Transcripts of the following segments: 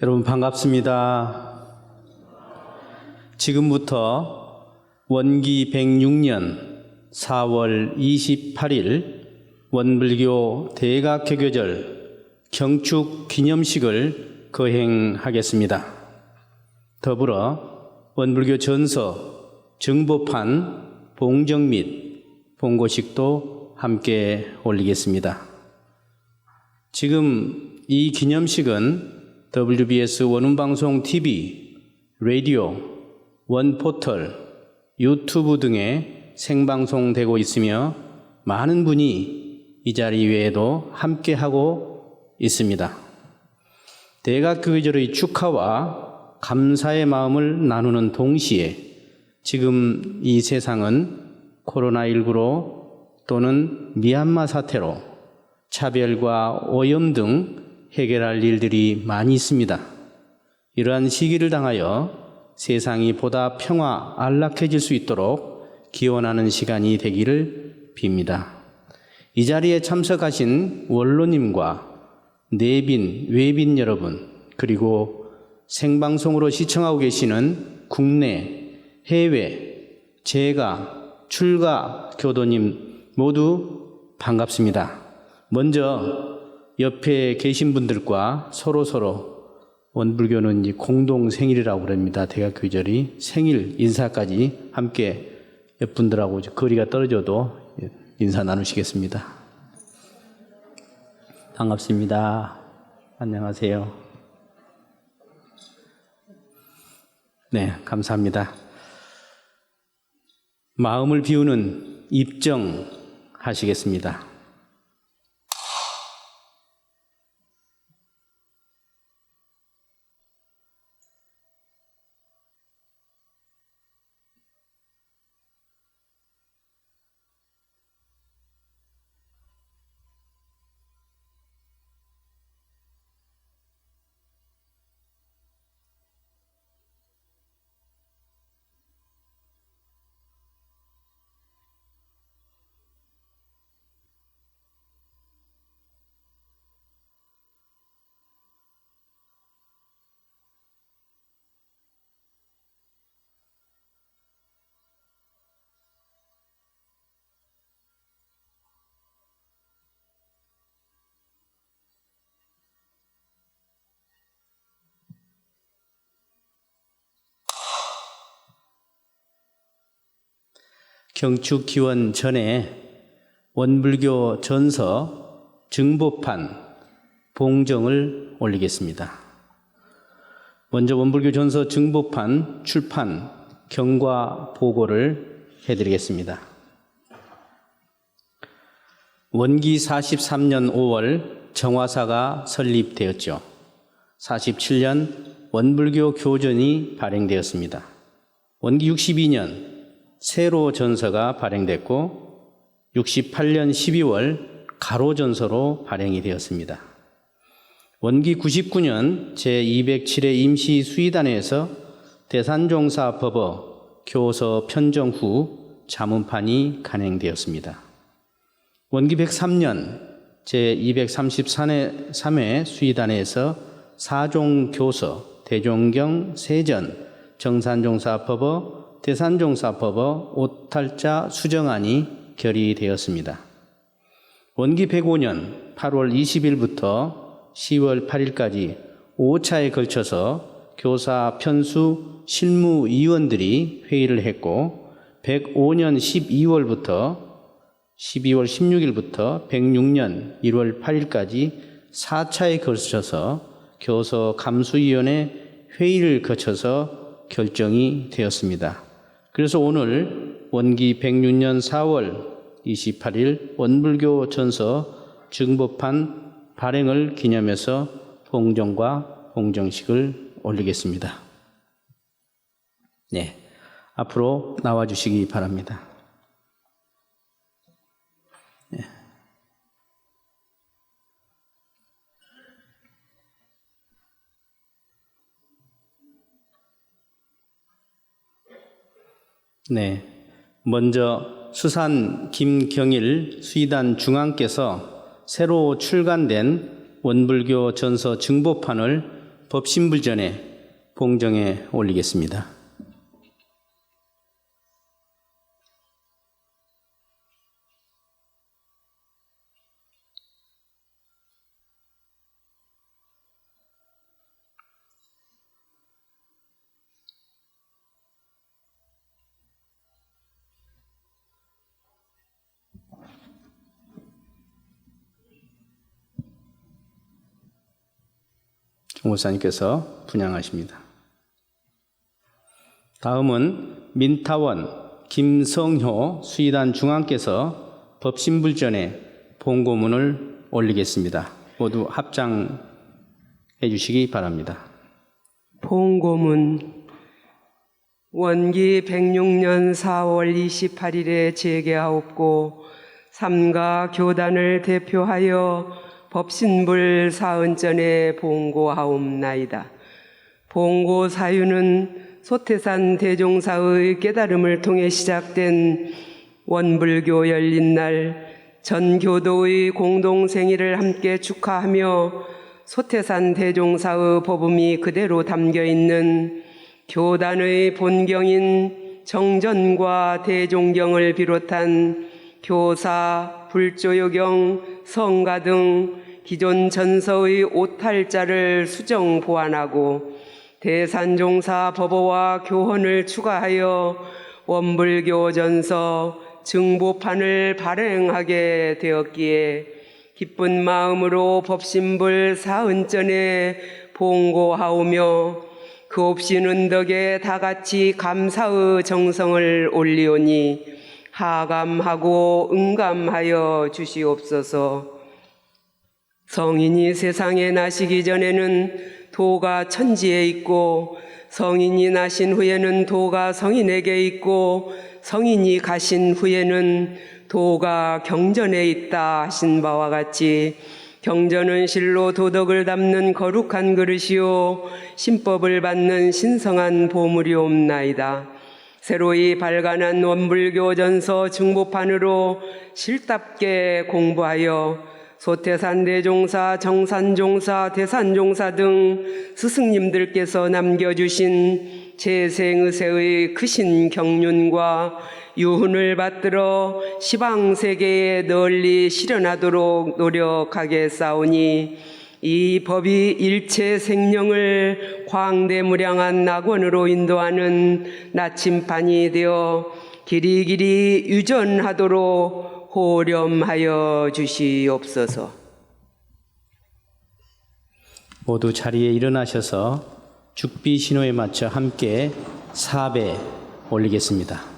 여러분 반갑습니다. 지금부터 원기 106년 4월 28일 원불교 대각개교절 경축 기념식을 거행하겠습니다. 더불어 원불교 전서, 증보판, 봉정 및 봉고식도 함께 올리겠습니다. 지금 이 기념식은 WBS 원음방송 TV, 라디오, 원포털, 유튜브 등에 생방송되고 있으며 많은 분이 이 자리 외에도 함께하고 있습니다. 대각교절의 축하와 감사의 마음을 나누는 동시에 지금 이 세상은 코로나19로 또는 미얀마 사태로 차별과 오염 등 해결할 일들이 많이 있습니다. 이러한 시기를 당하여 세상이 보다 평화 안락해질 수 있도록 기원하는 시간이 되기를 빕니다. 이 자리에 참석하신 원로님과 내빈, 외빈 여러분, 그리고 생방송으로 시청하고 계시는 국내, 해외, 재가, 출가 교도님 모두 반갑습니다. 먼저 옆에 계신 분들과 서로 원불교는 이제 공동 생일이라고 그럽니다. 대각교절이 생일 인사까지 함께 옆 분들하고 거리가 떨어져도 인사 나누시겠습니다. 반갑습니다. 안녕하세요. 네, 감사합니다. 마음을 비우는 입정 하시겠습니다. 경축 기원 전에 원불교 전서, 증보판, 봉정을 올리겠습니다. 먼저 원불교 전서 증보판 출판 경과 보고를 해드리겠습니다. 원기 43년 5월 정화사가 설립되었죠. 47년 원불교 교전이 발행되었습니다. 원기 62년 세로 전서가 발행됐고 68년 12월 가로 전서로 발행이 되었습니다. 원기 99년 제207회 임시 수의단에서 대산종사 법어 교서 편정 후 자문판이 간행되었습니다. 원기 103년 제233회 수의단에서 사종 교서, 대종경, 세전, 정산종사 법어, 대산종사법어 오탈자 수정안이 결의되었습니다. 원기 105년 8월 20일부터 10월 8일까지 5차에 걸쳐서 교사 편수 실무위원들이 회의를 했고 105년 12월 16일부터 106년 1월 8일까지 4차에 걸쳐서 교서 감수위원회 회의를 거쳐서 결정이 되었습니다. 그래서 오늘 원기 106년 4월 28일 원불교 전서 증보판 발행을 기념해서 봉정과 봉정식을 올리겠습니다. 네, 앞으로 나와주시기 바랍니다. 네. 네, 먼저 수산 김경일 수의단 중앙께서 새로 출간된 원불교 전서 증보판을 법신불전에 봉정에 올리겠습니다. 총무사님께서 분양하십니다. 다음은 민타원 김성효 수의단 중앙께서 법신불전에 봉고문을 올리겠습니다. 모두 합장해 주시기 바랍니다. 봉고문. 원기 106년 4월 28일에 재개하옵고 삼가 교단을 대표하여 법신불 사은전에 봉고하옵나이다. 봉고 사유는 소태산 대종사의 깨달음을 통해 시작된 원불교 열린 날 전 교도의 공동생일을 함께 축하하며 소태산 대종사의 법음이 그대로 담겨있는 교단의 본경인 정전과 대종경을 비롯한 교사, 불조요경, 성가 등 기존 전서의 오탈자를 수정 보완하고 대산종사 법어와 교헌을 추가하여 원불교 전서 증보판을 발행하게 되었기에 기쁜 마음으로 법신불 사은전에 봉고하오며 그 없이 는덕에 다같이 감사의 정성을 올리오니 하감하고 응감하여 주시옵소서. 성인이 세상에 나시기 전에는 도가 천지에 있고 성인이 나신 후에는 도가 성인에게 있고 성인이 가신 후에는 도가 경전에 있다 하신 바와 같이 경전은 실로 도덕을 담는 거룩한 그릇이요 신법을 받는 신성한 보물이옵나이다. 새로이 발간한 원불교 전서 증보판으로 실답게 공부하여 소태산 대종사, 정산종사, 대산종사 등 스승님들께서 남겨주신 재생의세의 크신 경륜과 유훈을 받들어 시방세계에 널리 실현하도록 노력하겠사오니 이 법이 일체 생령을 광대무량한 낙원으로 인도하는 나침판이 되어 길이길이 유전하도록 호렴하여 주시옵소서. 모두 자리에 일어나셔서 죽비 신호에 맞춰 함께 사배 올리겠습니다.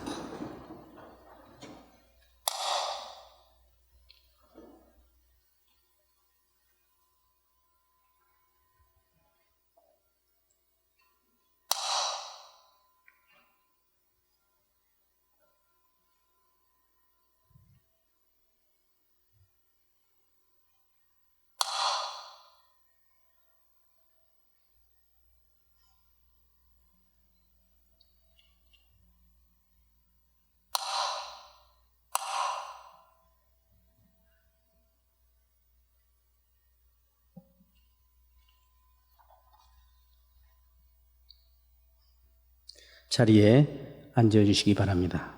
자리에 앉아주시기 바랍니다.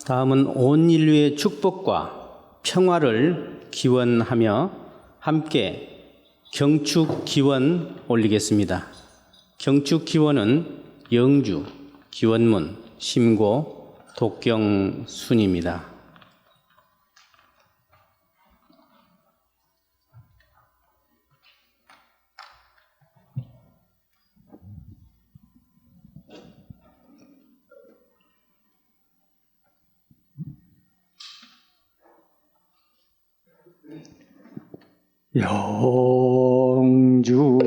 다음은 온 인류의 축복과 평화를 기원하며 함께 경축 기원 올리겠습니다. 경축 기원은 영주, 기원문, 심고, 독경순입니다. 영주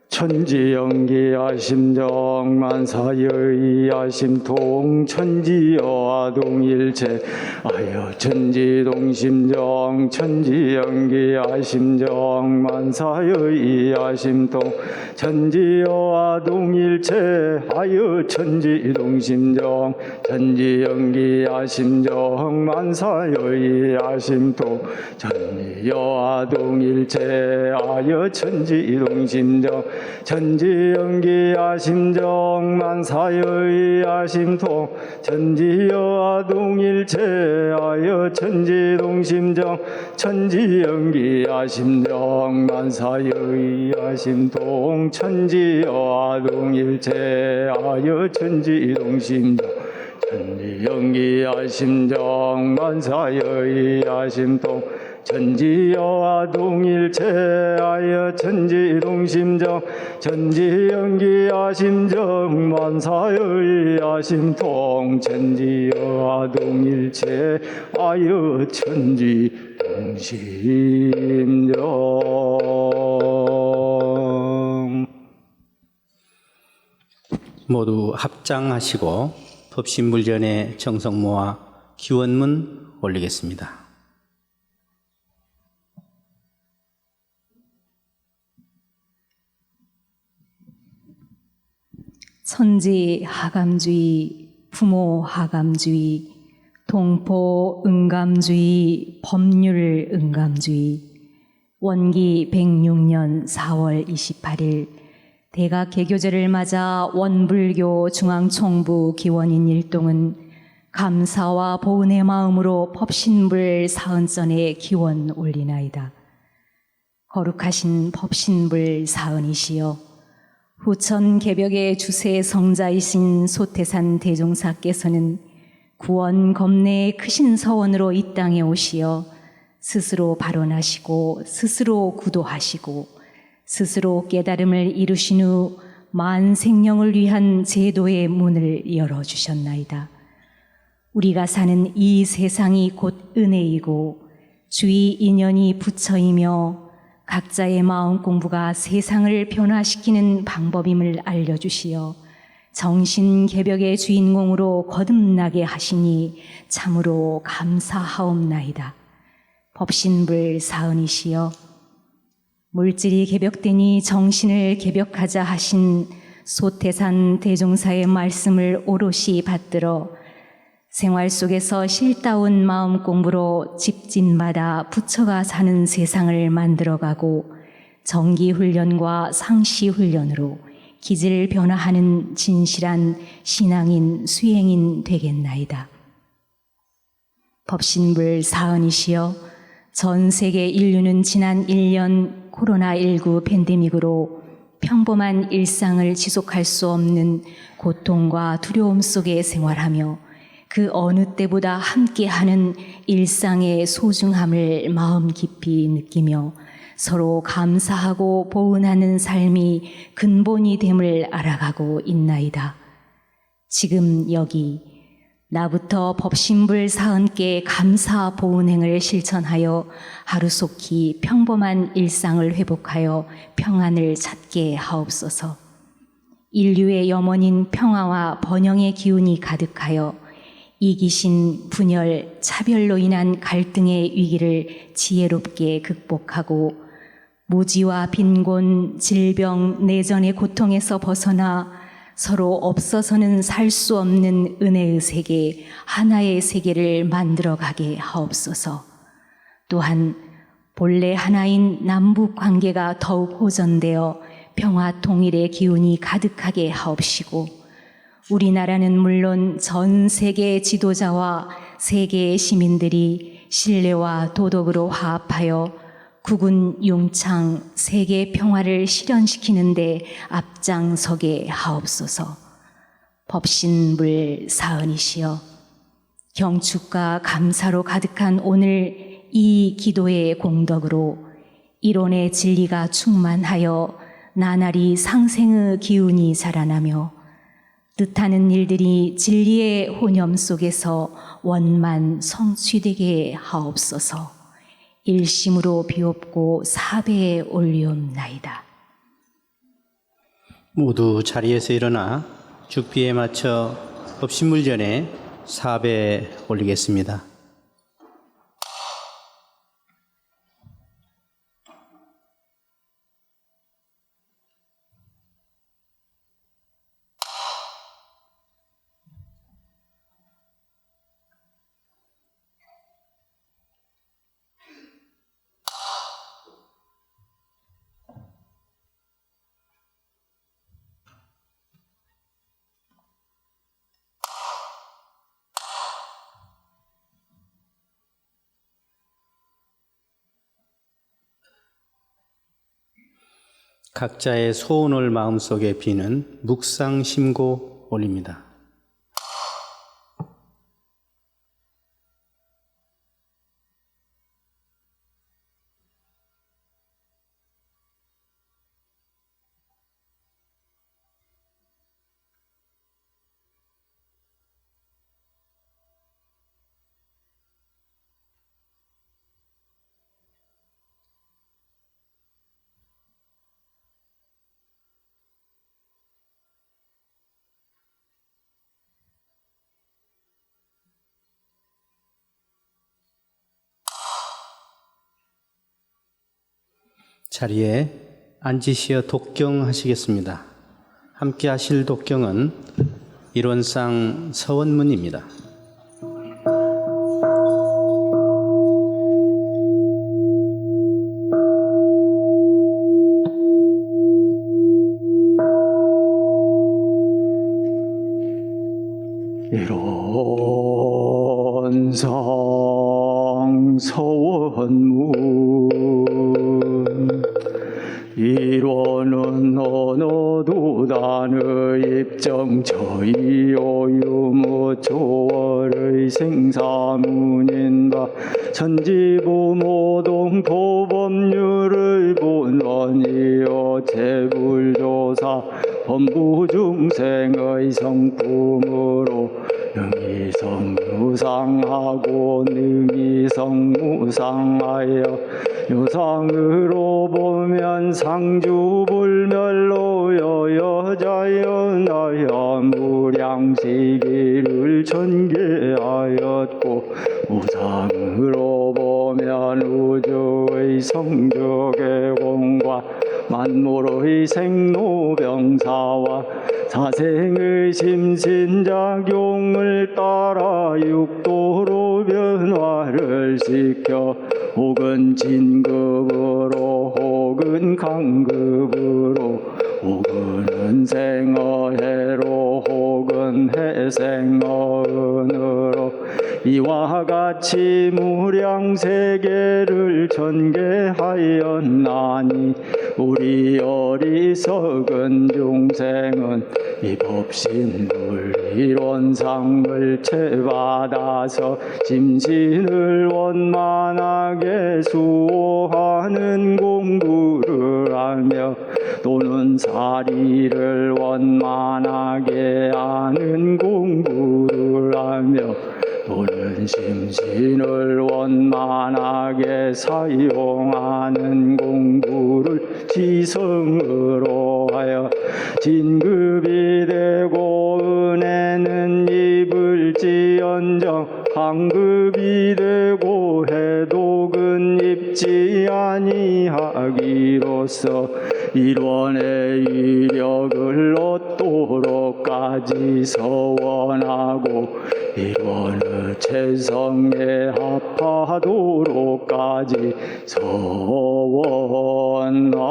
천지연기 아심정 만사의 아심통 천지여와 동일체 아여 천지동심정 천지연기 아심정 만사의 아심통 천지여와 동일체 아여 천지동심정 천지연기 아심정 만사의 아심통 천지여와 동일체 아여 천지동심정 천지연기 아심정 만사의 아심통 천지여와 동일체 아여 천지동심정 천지연기 아심정 만사의 아심통 천지여와 동일체 아여 천지동심정 천지연기 아심정 만사의 아심통 천지여와 동일체 아여 천지동심정 천지연기 아심정 만사의 아심통 천지여와 동일체 아여 천지동심정. 모두 합장하시고 법신불전의 정성모와 기원문 올리겠습니다. 천지 하감주의, 부모 하감주의, 동포 응감주의, 법률 응감주의, 원기 106년 4월 28일 대각 개교제를 맞아 원불교 중앙총부 기원인 일동은 감사와 보은의 마음으로 법신불 사은전에 기원 올리나이다. 거룩하신 법신불 사은이시여 후천 개벽의 주세 성자이신 소태산 대종사께서는 구원 검내의 크신 서원으로 이 땅에 오시어 스스로 발언하시고 스스로 구도하시고 스스로 깨달음을 이루신 후 만생령을 위한 제도의 문을 열어주셨나이다. 우리가 사는 이 세상이 곧 은혜이고 주의 인연이 부처이며 각자의 마음 공부가 세상을 변화시키는 방법임을 알려주시어 정신개벽의 주인공으로 거듭나게 하시니 참으로 감사하옵나이다. 법신불 사은이시여 물질이 개벽되니 정신을 개벽하자 하신 소태산 대종사의 말씀을 오롯이 받들어 생활 속에서 실다운 마음 공부로 집집마다 부처가 사는 세상을 만들어가고 정기훈련과 상시훈련으로 기질 변화하는 진실한 신앙인 수행인 되겠나이다. 법신불 사은이시여 전 세계 인류는 지난 1년 코로나19 팬데믹으로 평범한 일상을 지속할 수 없는 고통과 두려움 속에 생활하며 그 어느 때보다 함께하는 일상의 소중함을 마음 깊이 느끼며 서로 감사하고 보은하는 삶이 근본이 됨을 알아가고 있나이다. 지금 여기 나부터 법신불 사은께 감사 보은행을 실천하여 하루속히 평범한 일상을 회복하여 평안을 찾게 하옵소서. 인류의 염원인 평화와 번영의 기운이 가득하여 이기신, 분열, 차별로 인한 갈등의 위기를 지혜롭게 극복하고 무지와 빈곤, 질병, 내전의 고통에서 벗어나 서로 없어서는 살 수 없는 은혜의 세계, 하나의 세계를 만들어가게 하옵소서. 또한 본래 하나인 남북 관계가 더욱 호전되어 평화 통일의 기운이 가득하게 하옵시고 우리나라는 물론 전 세계 지도자와 세계의 시민들이 신뢰와 도덕으로 화합하여 국운 용창 세계 평화를 실현시키는 데 앞장서게 하옵소서. 법신불 사은이시여 경축과 감사로 가득한 오늘 이 기도의 공덕으로 이론의 진리가 충만하여 나날이 상생의 기운이 자라나며 뜻하는 일들이 진리의 혼념 속에서 원만 성취되게 하옵소서. 일심으로 비옵고 사배에 올리옵나이다. 모두 자리에서 일어나 죽비에 맞춰 법신물전에 사배 올리겠습니다. 각자의 소원을 마음속에 비는 묵상심고 올립니다. 자리에 앉으시어 독경하시겠습니다. 함께 하실 독경은 일원상 서원문입니다. 일원상 서원문 일원은 언어도 단의 입정 저이요 유무 초월의 생사문인바 천지부모동 도법률의 본원이요 재불조사 범부중생의 성품으로 능이성무상하고 능이성무상하여 유상으로 보면 상주불멸로여 여자연하여 무량시기를 전개하였고 우상으로 보면 우주의 성주계공과 만물의 생로병사와 사생의 심신작용을 따라 육도로 변화를 시켜 혹은 진급으로 혹은 강급으로 혹은 은생어해로 혹은 해생어은으로 이와 같이 무량세계를 전개하였나니 우리 어리석은 중생은 이 법신물 일원상을 채받아서 심신을 원만하게 수호하는 공부를 하며 또는 사리를 원만하게 하는 공부를 하며 또는 심신을 원만하게 사용하는 공부를 지성으로 하여 진급이 되고 은혜는 입을지언정 강급이 되고 해독은 입지 아니하기로써 일원의 위력을 얻도록까지 서원하고 일원의 체성에 합하도록까지 서원하옵나이다.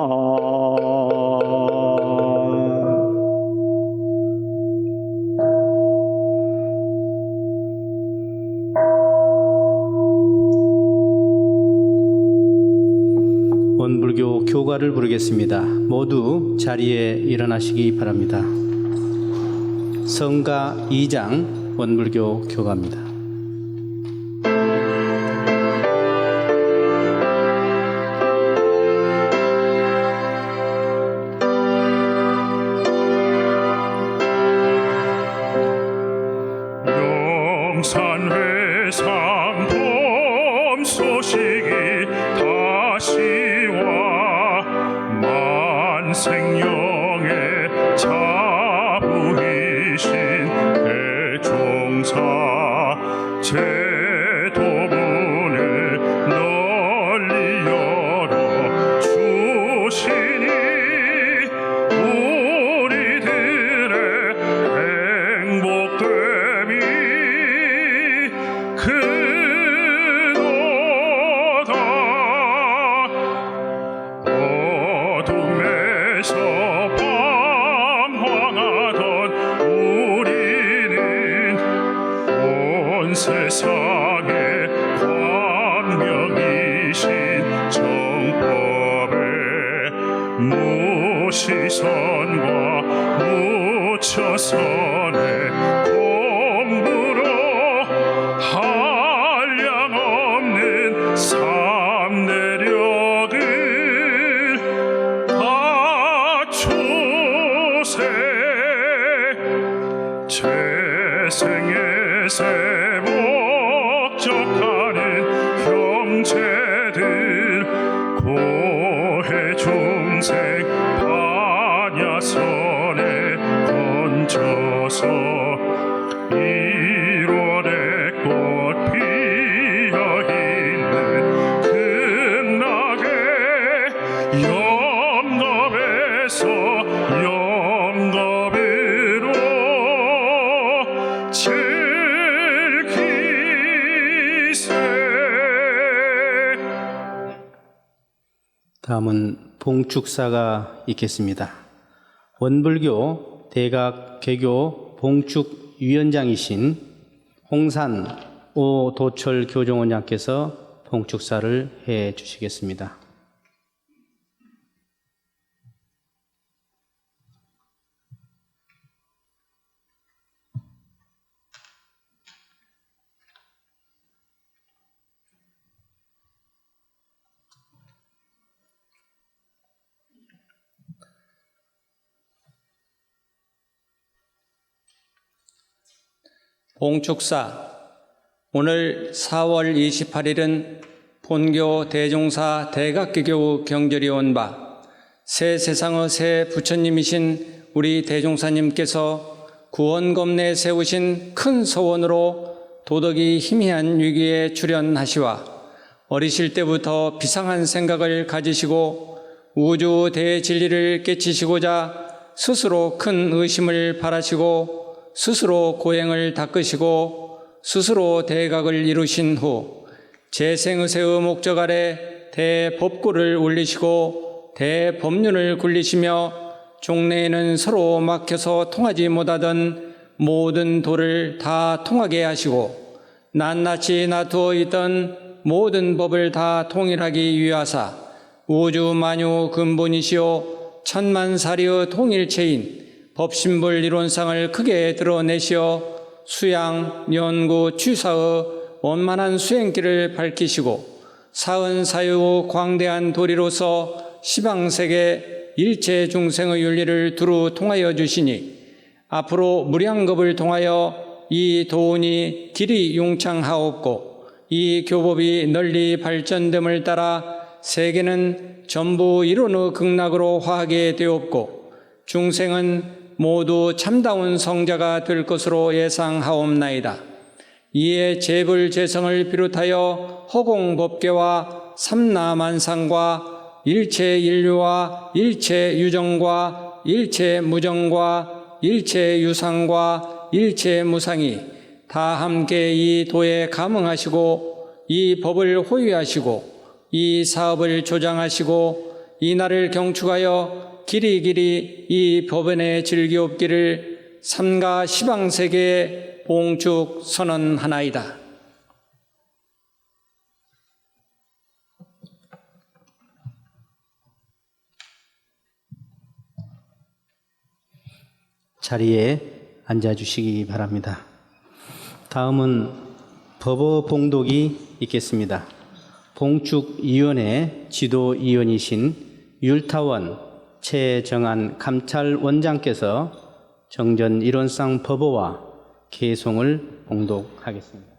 원불교 교가를 부르겠습니다. 모두 자리에 일어나시기 바랍니다. 성가 2장 원불교 교가입니다. 영산회상 봄 소식이 다시와 만생령의 자부이시니 무시선과 무처선의 공부로 한량없는 삼내력을 갖추세. 재생의 새 목적하는 형제들 고해 중생 반야선에 건져서 일월의 꽃 피어있는 극락의 영겁에서 영겁으로 즐기세. 다음은 봉축사가 있겠습니다. 원불교 대각개교 봉축위원장이신 홍산 오도철 교종원장께서 봉축사를 해 주시겠습니다. 봉축사. 오늘 4월 28일은 본교 대종사 대각개교 경절이 온 바, 새 세상의 새 부처님이신 우리 대종사님께서 구원검내에 세우신 큰 소원으로 도덕이 희미한 위기에 출현하시와 어리실 때부터 비상한 생각을 가지시고 우주 대진리를 깨치시고자 스스로 큰 의심을 바라시고 스스로 고행을 닦으시고 스스로 대각을 이루신 후 재생의세의 목적 아래 대법구를 울리시고 대법륜을 굴리시며 종래에는 서로 막혀서 통하지 못하던 모든 도를 다 통하게 하시고 낱낱이 나두어 있던 모든 법을 다 통일하기 위하사 우주 만유 근본이시오 천만사리의 통일체인 법신불 이론상을 크게 드러내시어 수양, 연구, 취사의 원만한 수행길을 밝히시고 사은사유 광대한 도리로서 시방세계 일체 중생의 윤리를 두루 통하여 주시니 앞으로 무량겁을 통하여 이 도운이 길이 융창하옵고 이 교법이 널리 발전됨을 따라 세계는 전부 이론의 극락으로 화하게 되옵고 중생은 모두 참다운 성자가 될 것으로 예상하옵나이다. 이에 재불재성을 비롯하여 허공법계와 삼라만상과 일체 인류와 일체 유정과 일체 무정과 일체 유상과 일체 무상이 다 함께 이 도에 감응하시고 이 법을 호위하시고 이 사업을 조장하시고 이 날을 경축하여 길이길이 이 법원에 즐기옵기를 삼가 시방세계에 봉축 선언하나이다. 자리에 앉아주시기 바랍니다. 다음은 법어봉독이 있겠습니다. 봉축위원회 지도위원이신 율타원 최정한 감찰원장께서 정전 이론상 법어와 개송을 봉독하겠습니다.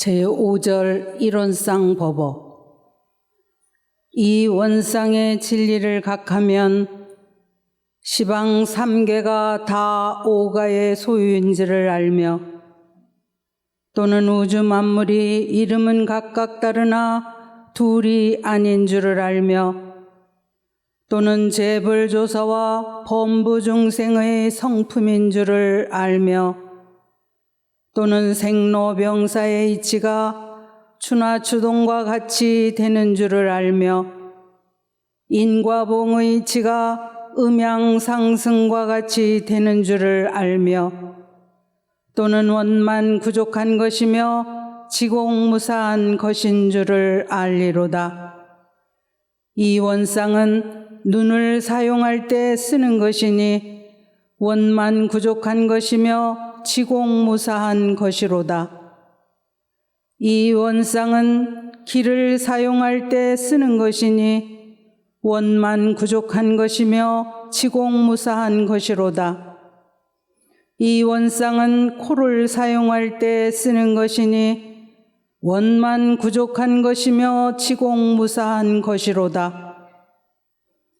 제5절 이론상 법어. 이 원상의 진리를 각하면 시방 3계가 다 오가의 소유인지를 알며 또는 우주 만물이 이름은 각각 다르나 둘이 아닌 줄을 알며 또는 재불조사와 범부 중생의 성품인 줄을 알며 또는 생로병사의 이치가 추나 추동과 같이 되는 줄을 알며 인과봉의 이치가 음양상승과 같이 되는 줄을 알며 또는 원만 구족한 것이며 지공무사한 것인 줄을 알리로다. 이 원상은 눈을 사용할 때 쓰는 것이니 원만 구족한 것이며 지공무사한 것이로다. 이 원상은 길을 사용할 때 쓰는 것이니 원만 구족한 것이며 지공무사한 것이로다. 이 원상은 코를 사용할 때 쓰는 것이니 원만 구족한 것이며 지공무사한 것이로다.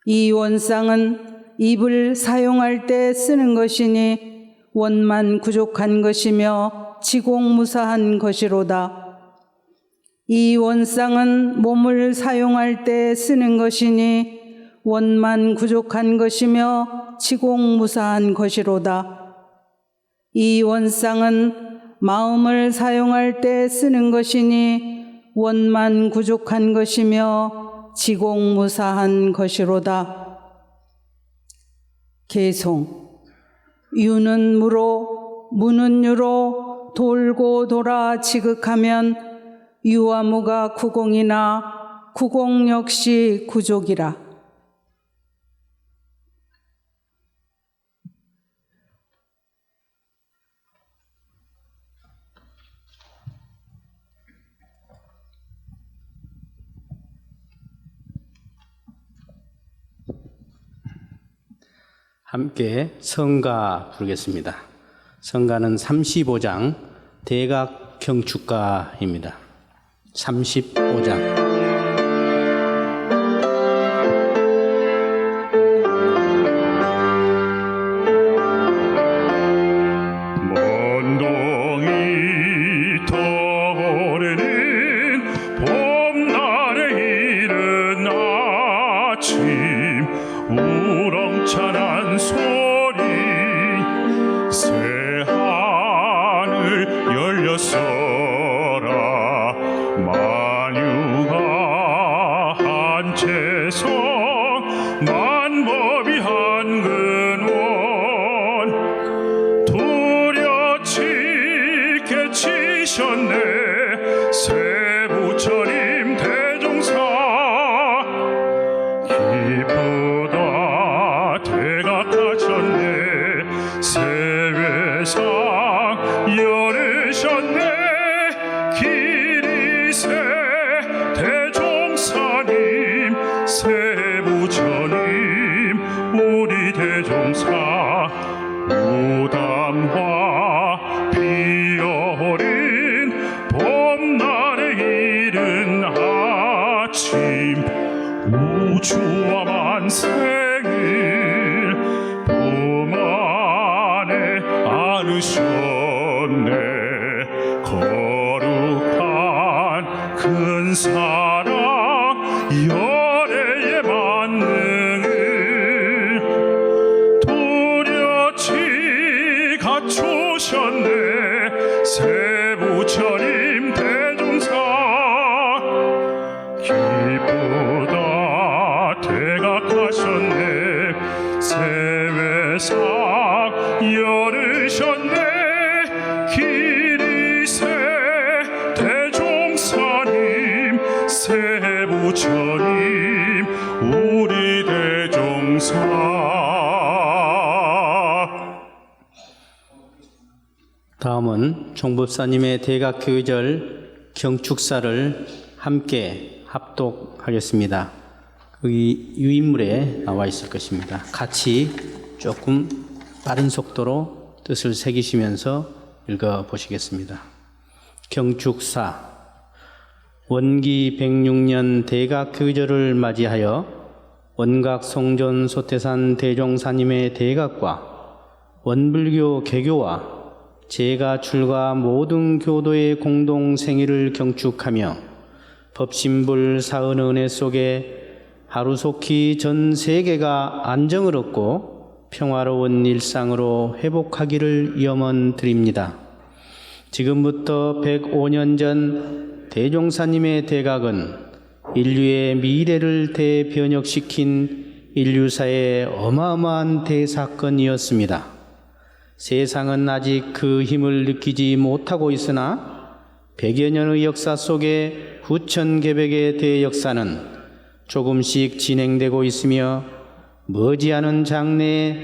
이 원상은 입을 사용할 때 쓰는 것이니 원만 구족한 것이며 지공무사한 것이로다. 이 원상은 몸을 사용할 때 쓰는 것이니 원만 구족한 것이며 지공무사한 것이로다. 이 원상은 마음을 사용할 때 쓰는 것이니 원만 구족한 것이며 지공무사한 것이로다. 개송. 유는 무로, 무는 유로, 돌고 돌아 지극하면 유와 무가 구공이나 구공 역시 구족이라. 함께 성가 부르겠습니다. 성가는 35장 대각 경축가입니다. 35장. 우렁찬한 소리 새 하늘 열렸어라 만유가 한 채성 만법이 한 근원 두려치게 치셨네 새 부처님 대종사 기쁘다 대각하셨네 세외상 열으셨네 기리세 대종사님 세부처님 우리 대종사 무담화 피어린 봄날에 이른 아침 우주와 만생을 봄 안에 안으셨네 거룩한 큰 사랑 열애의 만능을 도려치 갖추셨네 세부처님 대종사 기쁘다 대각하셨네 세외상 열으셨네 기리세 대종사님 세부처님 우리 대종사. 다음은 종법사님의 대각교절 경축사를 함께 합독하겠습니다. 이 유인물에 나와 있을 것입니다. 같이 조금 빠른 속도로 뜻을 새기시면서 읽어보시겠습니다. 경축사. 원기 106년 대각교절을 맞이하여 원각 송전 소태산 대종사님의 대각과 원불교 개교와 제가 출가 모든 교도의 공동 생일을 경축하며 법신불 사은 은혜 속에 하루속히 전 세계가 안정을 얻고 평화로운 일상으로 회복하기를 염원드립니다. 지금부터 105년 전 대종사님의 대각은 인류의 미래를 대변혁시킨 인류사의 어마어마한 대사건이었습니다. 세상은 아직 그 힘을 느끼지 못하고 있으나 100여 년의 역사 속에 후천개벽의 대역사는 조금씩 진행되고 있으며 머지않은 장래에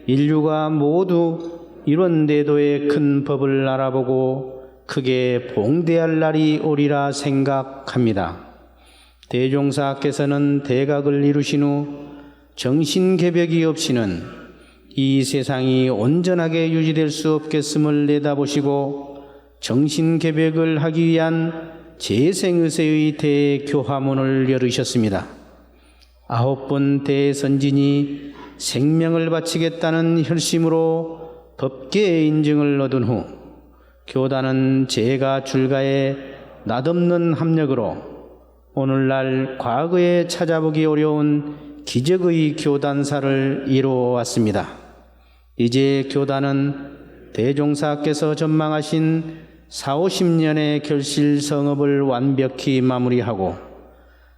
인류가 모두 이런 대도의 큰 법을 알아보고 크게 봉대할 날이 오리라 생각합니다. 대종사께서는 대각을 이루신 후 정신개벽이 없이는 이 세상이 온전하게 유지될 수 없겠음을 내다보시고 정신개벽을 하기 위한 재생의세의 대교화문을 열으셨습니다. 9번 대선진이 생명을 바치겠다는 혈심으로 법계의 인증을 얻은 후 교단은 제가 줄가의 낯없는 합력으로 오늘날 과거에 찾아보기 어려운 기적의 교단사를 이루어왔습니다. 이제 교단은 대종사께서 전망하신 40-50년의 결실 성업을 완벽히 마무리하고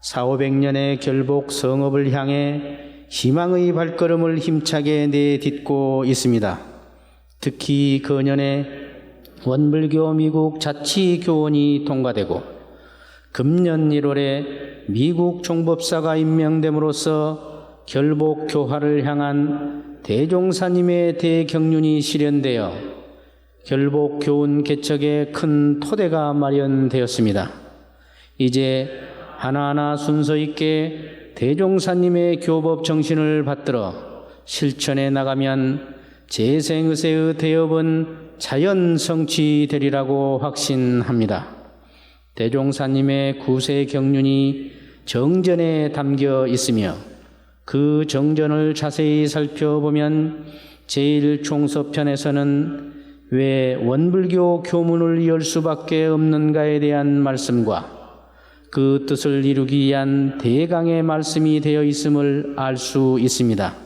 400-500년의 결복 성업을 향해 희망의 발걸음을 힘차게 내딛고 있습니다. 특히 그년에 원불교 미국 자치교원이 통과되고 금년 1월에 미국 종법사가 임명됨으로써 결복 교화를 향한 대종사님의 대경륜이 실현되어 결복 교훈 개척에 큰 토대가 마련되었습니다. 이제 하나하나 순서 있게 대종사님의 교법 정신을 받들어 실천해 나가면 재생의세의 대업은 자연 성취되리라고 확신합니다. 대종사님의 구세 경륜이 정전에 담겨 있으며 그 정전을 자세히 살펴보면 제1총서편에서는 왜 원불교 교문을 열 수밖에 없는가에 대한 말씀과 그 뜻을 이루기 위한 대강의 말씀이 되어 있음을 알 수 있습니다.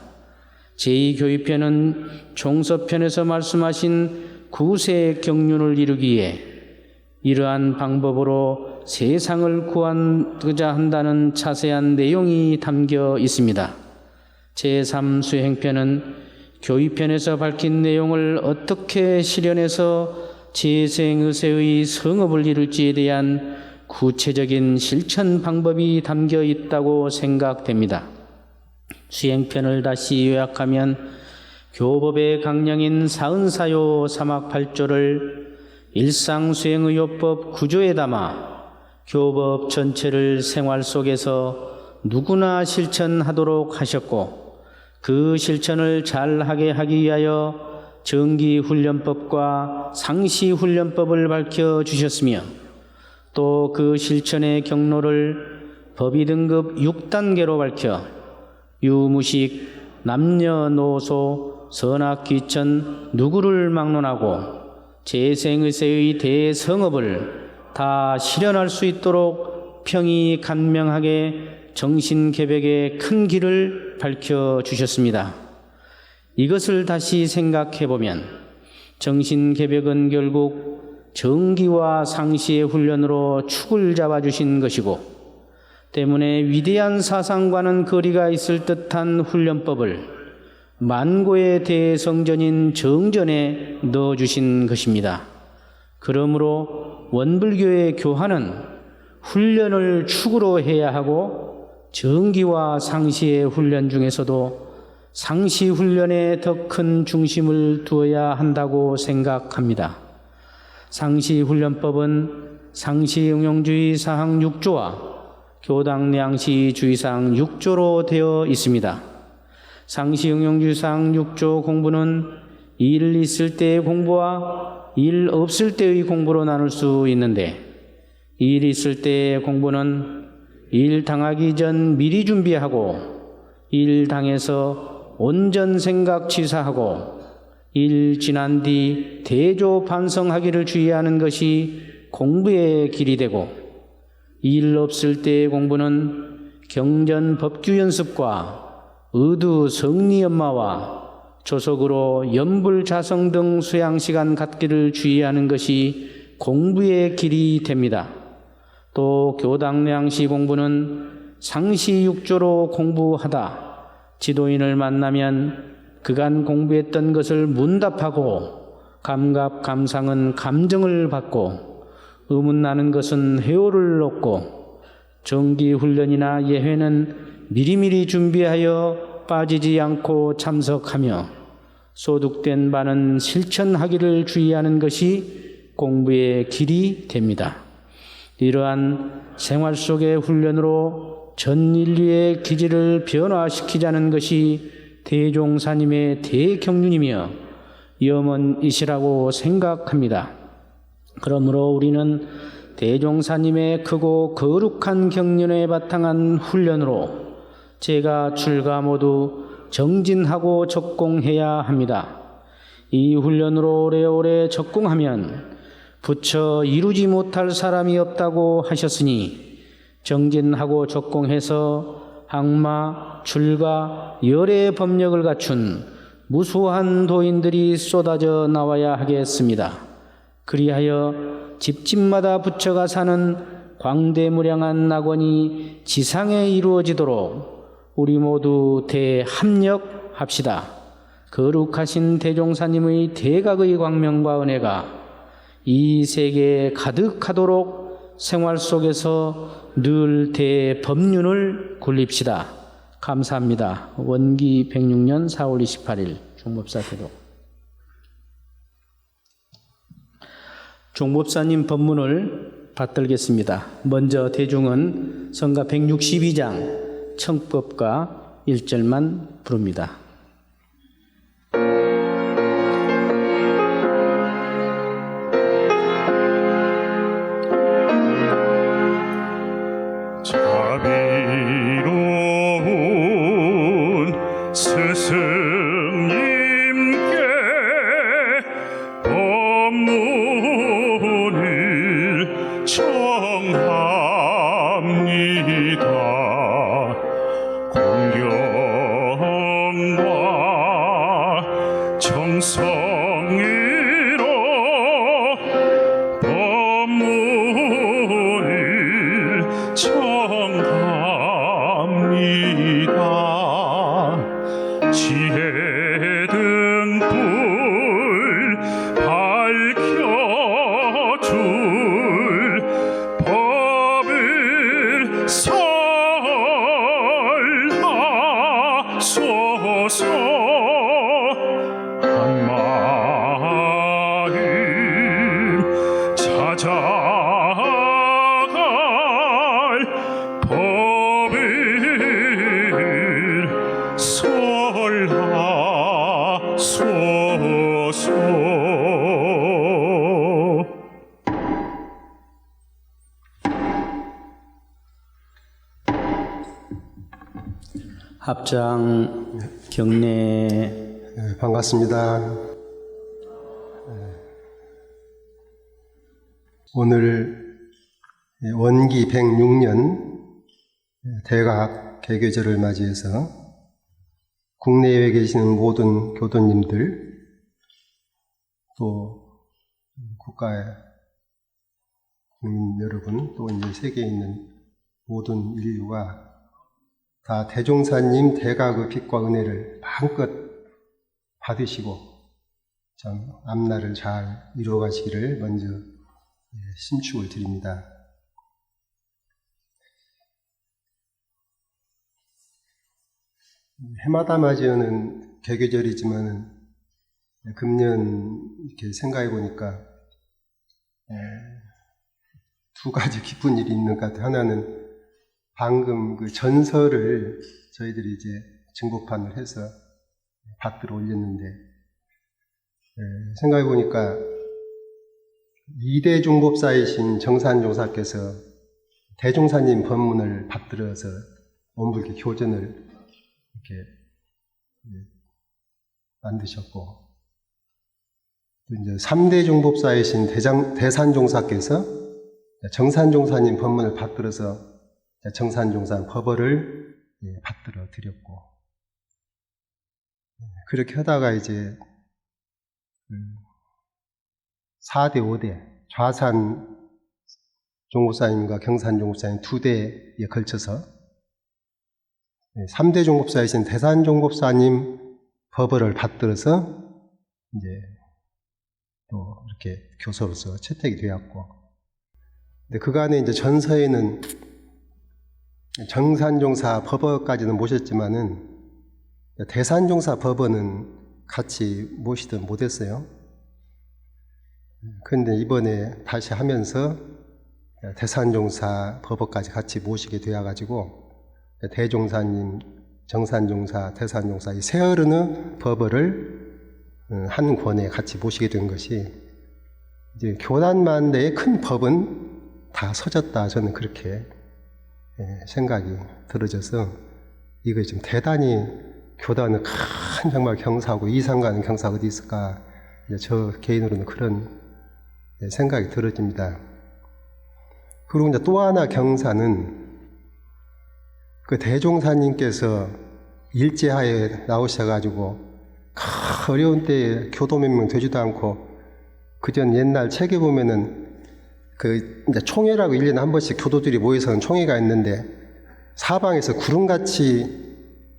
제2교위편은 총서편에서 말씀하신 구세 경륜을 이루기 위해 이러한 방법으로 세상을 구하고자 한다는 자세한 내용이 담겨 있습니다. 제3수행편은 교위편에서 밝힌 내용을 어떻게 실현해서 재생의세의 성업을 이룰지에 대한 구체적인 실천 방법이 담겨 있다고 생각됩니다. 수행편을 다시 요약하면 교법의 강령인 사은사요 사막 8조를 일상수행의요법 9조에 담아 교법 전체를 생활 속에서 누구나 실천하도록 하셨고 그 실천을 잘하게 하기 위하여 정기훈련법과 상시훈련법을 밝혀주셨으며 또 그 실천의 경로를 법의 등급 6단계로 밝혀 유무식, 남녀노소, 선악귀천 누구를 막론하고 재생의세의 대성업을 다 실현할 수 있도록 평이 간명하게 정신개벽의 큰 길을 밝혀주셨습니다. 이것을 다시 생각해보면 정신개벽은 결국 정기와 상시의 훈련으로 축을 잡아주신 것이고 때문에 위대한 사상과는 거리가 있을 듯한 훈련법을 만고의 대성전인 정전에 넣어주신 것입니다. 그러므로 원불교의 교화는 훈련을 축으로 해야 하고 정기와 상시의 훈련 중에서도 상시 훈련에 더 큰 중심을 두어야 한다고 생각합니다. 상시 훈련법은 상시 응용주의 사항 6조와 교당 량시 주의사항 6조로 되어 있습니다. 상시 응용주의 사항 6조 공부는 일 있을 때의 공부와 일 없을 때의 공부로 나눌 수 있는데 일 있을 때의 공부는 일 당하기 전 미리 준비하고 일 당해서 온전 생각 취사하고 일 지난 뒤 대조 반성하기를 주의하는 것이 공부의 길이 되고 일 없을 때의 공부는 경전 법규 연습과 의두 성리 연마와 조속으로 연불 자성 등 수양 시간 갖기를 주의하는 것이 공부의 길이 됩니다. 또 교당량시 공부는 상시육조로 공부하다 지도인을 만나면 그간 공부했던 것을 문답하고 감각감상은 감정을 받고 의문나는 것은 회오를 얻고 정기훈련이나 예회는 미리미리 준비하여 빠지지 않고 참석하며 소득된 바는 실천하기를 주의하는 것이 공부의 길이 됩니다. 이러한 생활 속의 훈련으로 전 인류의 기질을 변화시키자는 것이 대종사님의 대경륜이며 염원이시라고 생각합니다. 그러므로 우리는 대종사님의 크고 거룩한 경륜에 바탕한 훈련으로 제가 출가 모두 정진하고 적공해야 합니다. 이 훈련으로 오래오래 적공하면 부처 이루지 못할 사람이 없다고 하셨으니 정진하고 적공해서 항마, 출가, 열의 법력을 갖춘 무수한 도인들이 쏟아져 나와야 하겠습니다. 그리하여 집집마다 부처가 사는 광대무량한 낙원이 지상에 이루어지도록 우리 모두 대합력합시다. 거룩하신 대종사님의 대각의 광명과 은혜가 이 세계에 가득하도록 생활 속에서 늘 대법륜을 굴립시다. 감사합니다. 원기 106년 4월 28일 종법사 대도. 종법사님 법문을 받들겠습니다. 먼저 대중은 성가 162장 청법가 1절만 부릅니다. 자비로운 스승님께 법문을 청합니다. 공경과 정성으로 법문을 청합니다. 지혜 등불 밝혀줄 법을 설하소서. 한마음 찾아갈 법을 설하소서. 합장 경례. 반갑습니다. 오늘 원기 106년 대각 개교절을 맞이해서 국내에 계시는 모든 교도님들 또 국가의 국민 여러분 또 이제 세계에 있는 모든 인류가 다 대종사님 대각의 빛과 은혜를 마음껏 받으시고 참 앞날을 잘 이루어 가시기를 먼저 신축을 드립니다. 해마다 맞이하는 개교절이지만은 금년 이렇게 생각해 보니까 두 가지 기쁜 일이 있는 것 같아요. 하나는 방금 그 전설을 저희들이 이제 증거판을 해서 받들어 올렸는데 생각해 보니까 2대 종법사이신 정산종사께서 대종사님 법문을 받들어서 원불교 교전을 이렇게 만드셨고 또 이제 3대 종법사이신 대산종사께서 정산종사님 법문을 받들어서 정산종사 법어를 받들어 드렸고 그렇게 하다가 이제 4대 5대 좌산 종법사님과 경산 종법사님 두 대에 걸쳐서 3대 종법사이신 대산 종법사님 법어를 받들어서 이제 또 이렇게 교서로서 채택이 되었고, 근데 그간에 이제 전서에는 정산종사 법어까지는 모셨지만은 대산종사 법어는 같이 모시든 못했어요. 그런데 이번에 다시 하면서 대산종사 법어까지 같이 모시게 되어가지고 대종사님, 정산종사, 대산종사 이 세 어른의 법어를 한 권에 같이 모시게 된 것이 이제 교단만 내의 큰 법은 다 서졌다, 저는 그렇게 생각이 들어져서 이거 좀 대단히 교단은 큰 정말 경사하고 이상가는 경사가 어디 있을까, 저 개인으로는 그런 생각이 들어집니다. 그리고 이제 또 하나 경사는 그 대종사님께서 일제하에 나오셔가지고 어려운 때에 교도 몇 명 되지도 않고, 그전 옛날 책에 보면은 그 이제 총회라고 1년에 한 번씩 교도들이 모여서 하는 총회가 있는데 사방에서 구름같이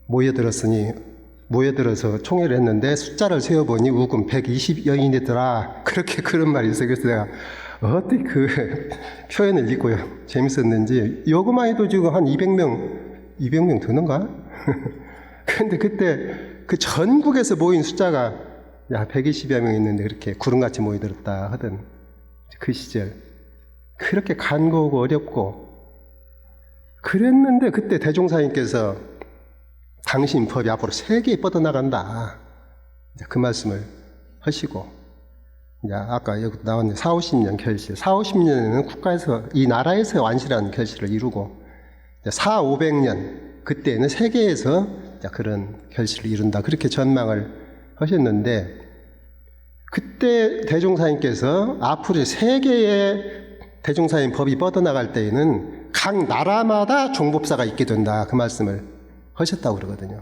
모여들어서 총회를 했는데 숫자를 세어보니 우금 120여인이더라. 그렇게 그런 말이 있어요. 그래서 내가 어떻게 그 표현을 읽고요. 재밌었는지, 요거만 해도 지금 한 200명 되는가? 근데 그때 그 전국에서 모인 숫자가 120여 명 있는데 그렇게 구름같이 모여들었다 하던 그 시절, 그렇게 간고하고 어렵고 그랬는데 그때 대종사님께서 당신 법이 앞으로 세계에 뻗어나간다, 그 말씀을 하시고, 이제 아까 여기 나왔는데 40-50년 결실, 40-50년에는 국가에서, 이 나라에서 완실한 결실을 이루고 400-500년 그때는 세계에서 그런 결실을 이룬다, 그렇게 전망을 하셨는데, 그때 대종사님께서 앞으로 세계의 대종사님 법이 뻗어나갈 때에는 각 나라마다 종법사가 있게 된다, 그 말씀을 하셨다고 그러거든요.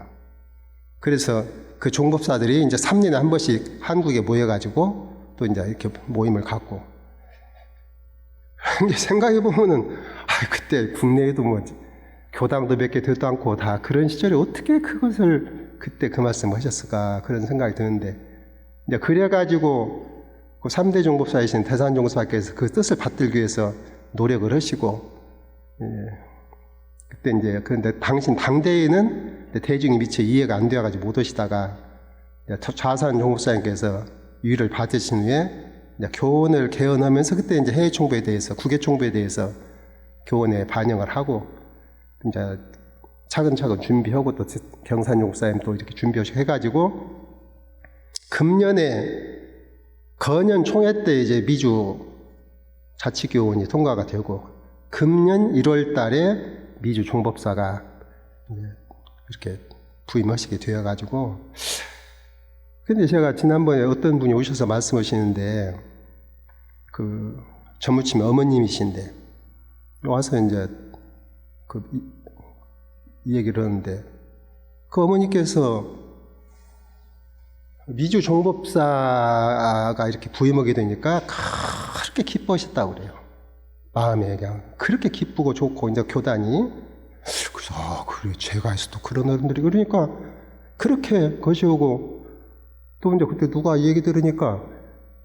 그래서 그 종법사들이 이제 3년에 한 번씩 한국에 모여가지고 또 이제 이렇게 모임을 갖고, 근데 생각해보면은, 그때 국내에도 뭐 교당도 몇 개 되도 않고 다 그런 시절에 어떻게 그것을 그때 그 말씀을 하셨을까, 그런 생각이 드는데, 이제 그래가지고 그 3대 종법사이신 대산종사께서 그 뜻을 받들기 위해서 노력을 하시고, 그때 이제, 그런데 당신 당대에는 대중이 미처 이해가 안 되어가지고 못 오시다가 좌산 종법사님께서 유의를 받으신 후에 교원을 개헌하면서 그때 이제 해외 총부에 대해서, 국외 총부에 대해서 교원에 반영을 하고 이제 차근차근 준비하고 또 경산 종법사님 또 이렇게 준비해가지고 금년에 거년 총회 때 이제 미주 자치교원이 통과가 되고 금년 1월 달에 미주 종법사가 이렇게 부임하시게 되어가지고, 근데 제가 지난번에 어떤 분이 오셔서 말씀하시는데, 그 전무침 어머님이신데 와서 이제 이 얘기를 하는데, 그 어머니께서 미주 종법사가 이렇게 부임하게 되니까 그렇게 기뻐하셨다고 그래요. 마음에 그냥 그렇게 기쁘고 좋고, 이제 교단이. 그래서 그래, 제가 해서도 그런 어른들이, 그러니까 그렇게 거시오고, 또 이제 그때 누가 이 얘기 들으니까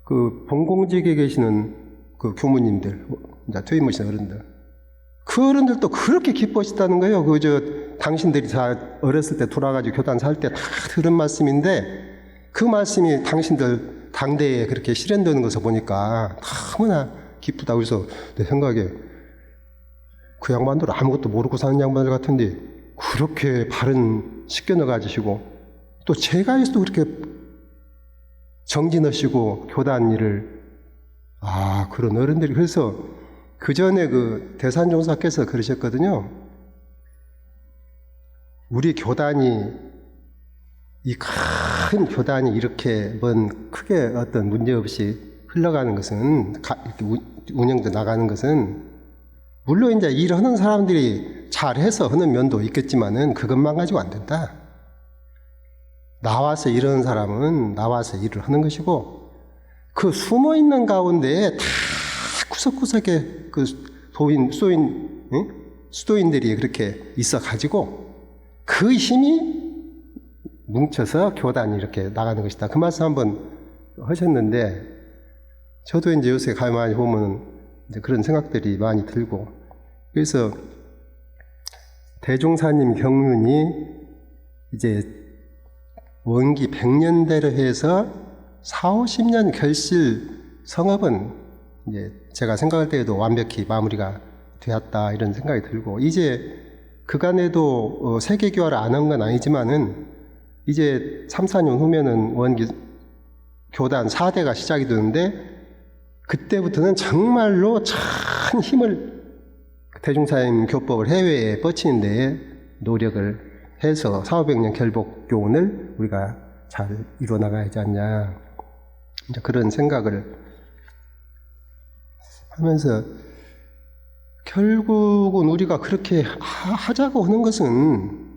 그 본공직에 계시는 그 교무님들, 이제 퇴임하신 어른들, 그 어른들도 그렇게 기뻐하셨다는 거예요. 당신들이 다 어렸을 때 돌아가지고 교단 살 때 다 들은 말씀인데, 그 말씀이 당신들 당대에 그렇게 실현되는 것을 보니까 너무나 기쁘다. 그래서 내 생각에 그 양반들 아무것도 모르고 사는 양반들 같은데 그렇게 바른 식견을 가지시고, 또 제가 해서도 그렇게 정진하시고 교단 일을, 그런 어른들이. 그래서 그 전에 그 대산종사께서 그러셨거든요. 우리 교단이, 이 큰 교단이 이렇게 뭔 크게 어떤 문제 없이 흘러가는 것은, 이렇게 운영돼 나가는 것은, 물론 이제 일하는 사람들이 잘해서 하는 면도 있겠지만은 그것만 가지고 안 된다. 나와서 일하는 사람은 나와서 일을 하는 것이고, 그 숨어 있는 가운데 다 구석구석에 그 수도인들이 그렇게 있어가지고 그 힘이 뭉쳐서 교단이 이렇게 나가는 것이다. 그 말씀 한번 하셨는데, 저도 이제 요새 가만히 보면 이제 그런 생각들이 많이 들고, 그래서 대종사님 경륜이 이제 원기 100년대로 해서 40-50년 결실 성업은 이제 제가 생각할 때에도 완벽히 마무리가 되었다, 이런 생각이 들고, 이제 그간에도 세계교화를 안 한 건 아니지만은 이제 3-4년 후면은 원기 교단 4대가 시작이 되는데, 그때부터는 정말로 큰 힘을 대종사님 교법을 해외에 뻗치는 데에 노력을 해서 400-500년 결복교훈을 우리가 잘 이뤄나가야지 않냐, 이제 그런 생각을 하면서, 결국은 우리가 그렇게 하자고 하는 것은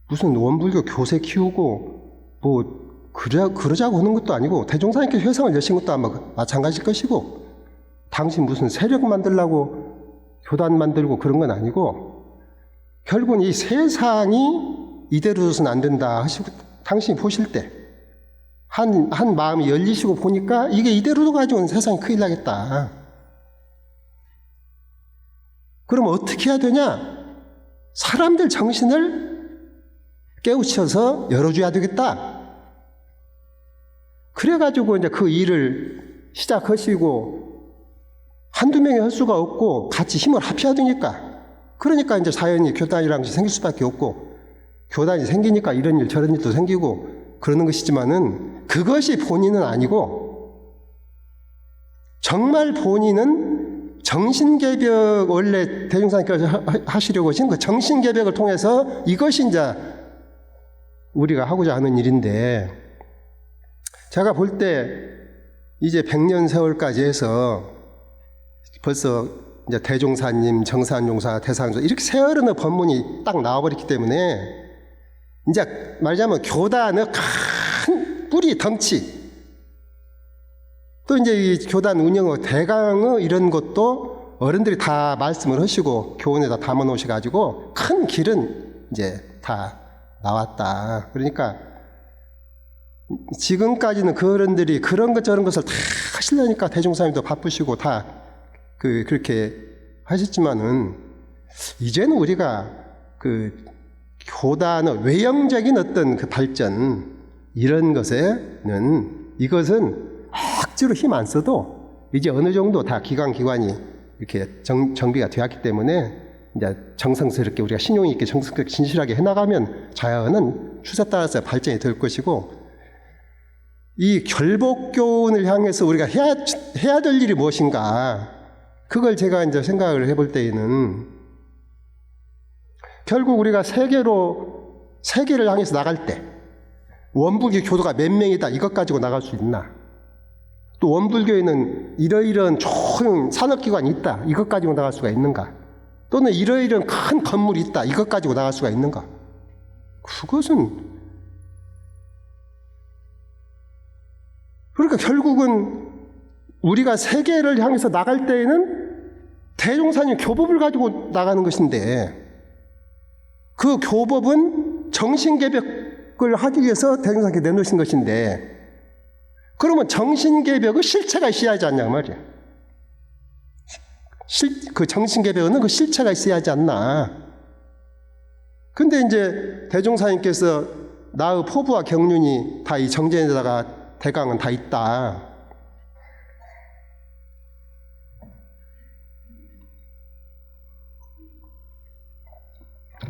무슨 원불교 교세 키우고 뭐 그러자고 하는 것도 아니고, 대종사님께 회상을 여신 것도 아마 마찬가지일 것이고, 당신 무슨 세력 만들려고 교단 만들고 그런 건 아니고, 결국은 이 세상이 이대로서는 안 된다 하시고, 당신이 보실 때 한 마음이 열리시고 보니까 이게 이대로 가지고는 세상이 큰일 나겠다. 그럼 어떻게 해야 되냐? 사람들 정신을 깨우쳐서 열어줘야 되겠다. 그래가지고 이제 그 일을 시작하시고, 한두 명이 할 수가 없고 같이 힘을 합해야 되니까, 그러니까 이제 자연히 교단이라는 것이 생길 수밖에 없고, 교단이 생기니까 이런 일 저런 일도 생기고 그러는 것이지만은, 그것이 본인은 아니고, 정말 본인은 정신개벽, 원래 대종사님께서 하시려고 하신 그 정신개벽을 통해서 이것이 이제 우리가 하고자 하는 일인데, 제가 볼 때 이제 100년 세월까지 해서 벌써 이제 대종사님, 정산용사, 대상조 이렇게 세월의 법문이 딱 나와버렸기 때문에, 이제 말하자면 교단의 큰 뿌리 덩치, 또 이제 이 교단 운영의 대강의 이런 것도 어른들이 다 말씀을 하시고 교훈에다 담아 놓으셔가지고 큰 길은 이제 다 나왔다. 그러니까 지금까지는 그 어른들이 그런 것 저런 것을 다 하시려니까 대종사님도 바쁘시고 다 그렇게 하셨지만은, 이제는 우리가 그 교단의 외형적인 어떤 그 발전, 이런 것에는, 이것은 억지로 힘 안 써도 이제 어느 정도 다 기관이 이렇게 정비가 되었기 때문에, 이제 정성스럽게 우리가 신용 있게 정성스럽게 진실하게 해나가면 자연은 추세 따라서 발전이 될 것이고, 이 결복교훈을 향해서 우리가 해야 될 일이 무엇인가, 그걸 제가 이제 생각을 해볼 때에는, 결국 우리가 세계를 향해서 나갈 때 원불교 교도가 몇 명이다 이것 가지고 나갈 수 있나, 또 원불교에는 이러이러한 좋은 산업기관이 있다 이것 가지고 나갈 수가 있는가, 또는 이러이러한 큰 건물이 있다 이것 가지고 나갈 수가 있는가. 그것은, 그러니까 결국은 우리가 세계를 향해서 나갈 때에는 대종사님 교법을 가지고 나가는 것인데, 그 교법은 정신개벽을 하기 위해서 대종사님께 내놓으신 것인데, 그러면 정신개벽의 실체가 있어야 하지 않냐 말이야. 그 정신개벽은 그 실체가 있어야 하지 않나. 근데 이제 대종사님께서 나의 포부와 경륜이 다 이 정전에다가 대강은 다 있다.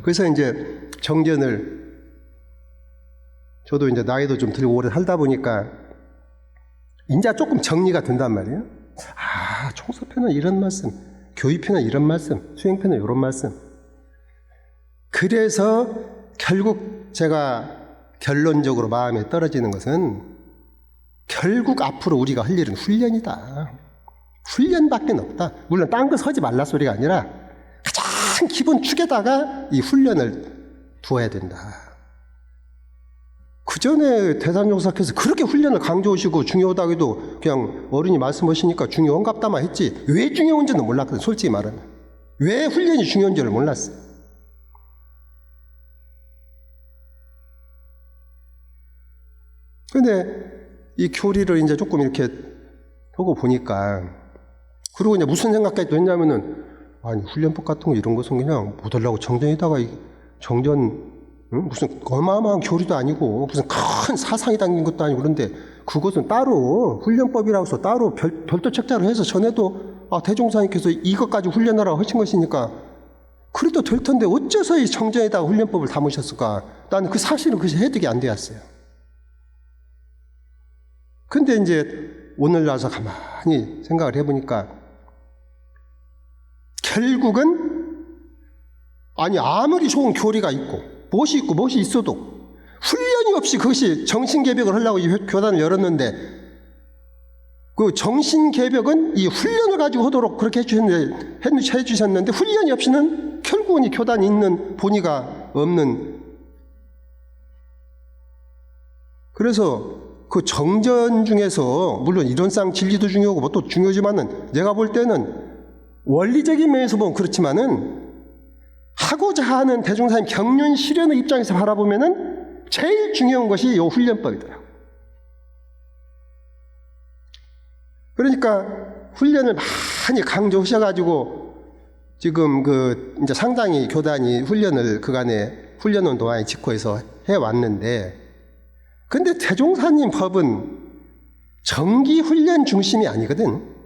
그래서 이제 정전을, 저도 이제 나이도 좀 들고 오래 살다 보니까 이제 조금 정리가 된단 말이에요. 아, 총서편은 이런 말씀, 교의편은 이런 말씀, 수행편은 이런 말씀. 그래서 결국 제가 결론적으로 마음에 떨어지는 것은, 결국 앞으로 우리가 할 일은 훈련이다. 훈련밖에 없다. 물론 딴 거 서지 말라 소리가 아니라 가장 기본 축에다가 이 훈련을 두어야 된다. 그 전에 대산종사께서 그렇게 훈련을 강조하시고 중요하다고 해도 그냥 어른이 말씀하시니까 중요한갑다만 했지 왜 중요한지는 몰랐거든. 솔직히 말하면 왜 훈련이 중요한지를 몰랐어. 근데 이 교리를 이제 조금 이렇게 하고 보니까, 그리고 이제 무슨 생각까지 했냐면은, 아니 훈련법 같은 거 이런 것은 그냥 못 하려고 정전에다가 정전 무슨 어마어마한 교리도 아니고 무슨 큰 사상이 담긴 것도 아니고 그런데 그것은 따로 훈련법이라고 해서 따로 별도 책자로 해서 전에도 대종사님께서 이것까지 훈련하라고 하신 것이니까 그래도 될 텐데 어째서 이 정전에다가 훈련법을 담으셨을까? 나는 그 사실은 그것이 해득이 안 되었어요. 근데 이제 오늘 와서 가만히 생각을 해보니까 결국은 아무리 좋은 교리가 있고 무엇이 있어도 훈련이 없이 그것이 정신개벽을 하려고 이 교단을 열었는데 그 정신개벽은 이 훈련을 가지고 하도록 그렇게 해주셨는데 훈련이 없이는 결국은 이 교단이 있는 본의가 없는. 그래서 그 정전 중에서 물론 이론상 진리도 중요하고 뭐 또 중요하지만은 내가 볼 때는 원리적인 면에서 보면 그렇지만은 하고자 하는 대종사님 경륜 실현의 입장에서 바라보면은 제일 중요한 것이 이 훈련법이더라고요. 그러니까 훈련을 많이 강조하셔가지고 지금 이제 상당히 교단이 훈련을 그간에 훈련원 동안에 직후에서 해왔는데, 근데 대종사님 법은 정기훈련 중심이 아니거든.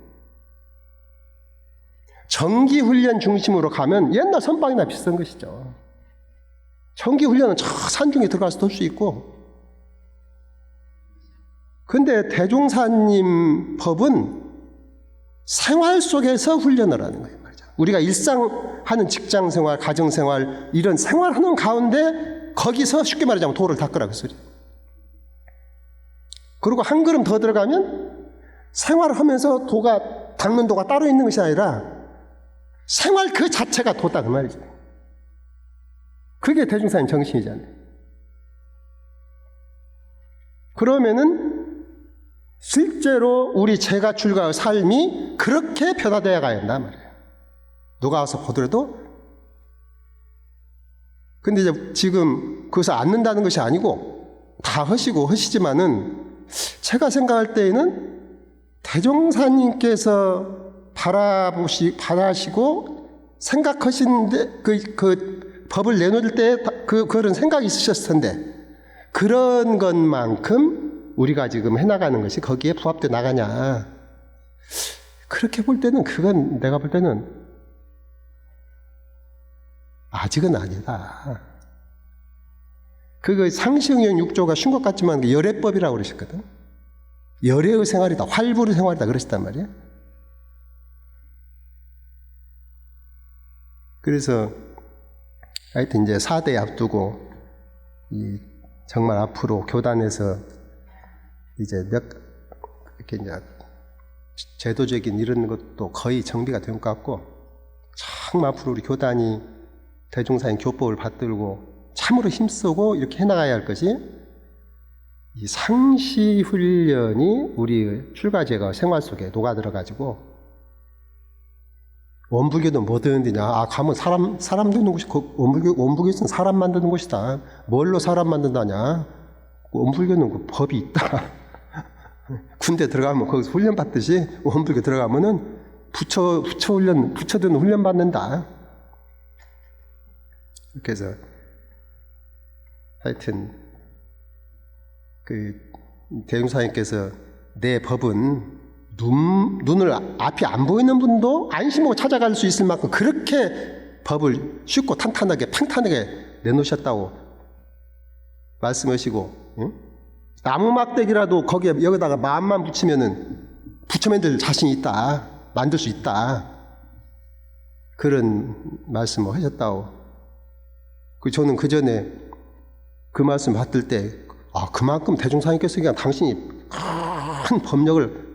정기훈련 중심으로 가면 옛날 선방이나 비슷한 것이죠. 정기훈련은 저 산중에 들어가서 할 수 있고, 근데 대종사님 법은 생활 속에서 훈련을 하는 거예요. 말이죠. 우리가 일상 하는 직장생활, 가정생활 이런 생활하는 가운데 거기서 쉽게 말하자면 도를 닦으라 그 소리. 그리고 한 걸음 더 들어가면 생활을 하면서 닦는 도가 따로 있는 것이 아니라 생활 그 자체가 도다 그 말이죠. 그게 대종사님 정신이잖아요. 그러면은 실제로 우리 제가 출가의 삶이 그렇게 변화되어 가야 한단 말이에요. 누가 와서 보더라도. 근데 이제 지금 그것을 않는다는 것이 아니고 다 하시지만은 제가 생각할 때에는 대종사님께서 바라시고 생각하시는데 그 법을 내놓을 때 그런 생각이 있으셨을 텐데 그런 것만큼 우리가 지금 해나가는 것이 거기에 부합돼 나가냐. 그렇게 볼 때는 그건 내가 볼 때는 아직은 아니다. 그거 상시응용 6조가 쉰 것 같지만 열애법이라고 그러셨거든. 열애의 생활이다. 활부의 생활이다. 그러셨단 말이에요. 그래서 하여튼 이제 4대 앞두고 정말 앞으로 교단에서 이제 이렇게 이제 제도적인 이런 것도 거의 정비가 된 것 같고 참 앞으로 우리 교단이 대종사님 교법을 받들고 참으로 힘쓰고 이렇게 해나가야 할 것이 이 상시 훈련이 우리 출가제가 생활 속에 녹아들어가지고 원불교는 뭐 되는 데냐? 가면 사람 되는 곳이 원불교에서는 사람 만드는 곳이다. 뭘로 사람 만든다냐? 원불교는 그 법이 있다. 군대 들어가면 거기서 훈련 받듯이 원불교 들어가면은 부처 드는 훈련 받는다. 이렇게 해서 하여튼 그 대종사님께서 내 법은 눈을 앞이 안 보이는 분도 안심하고 찾아갈 수 있을 만큼 그렇게 법을 쉽고 탄탄하게 팽탄하게 내놓으셨다고 말씀하시고, 응? 나무 막대기라도 거기에 여기다가 마음만 붙이면은 붙여만들 자신이 있다, 만들 수 있다, 그런 말씀을 하셨다고. 저는 그 전에 그 말씀 받을 때 그만큼 대종사님께서 그냥 당신이 큰 법력을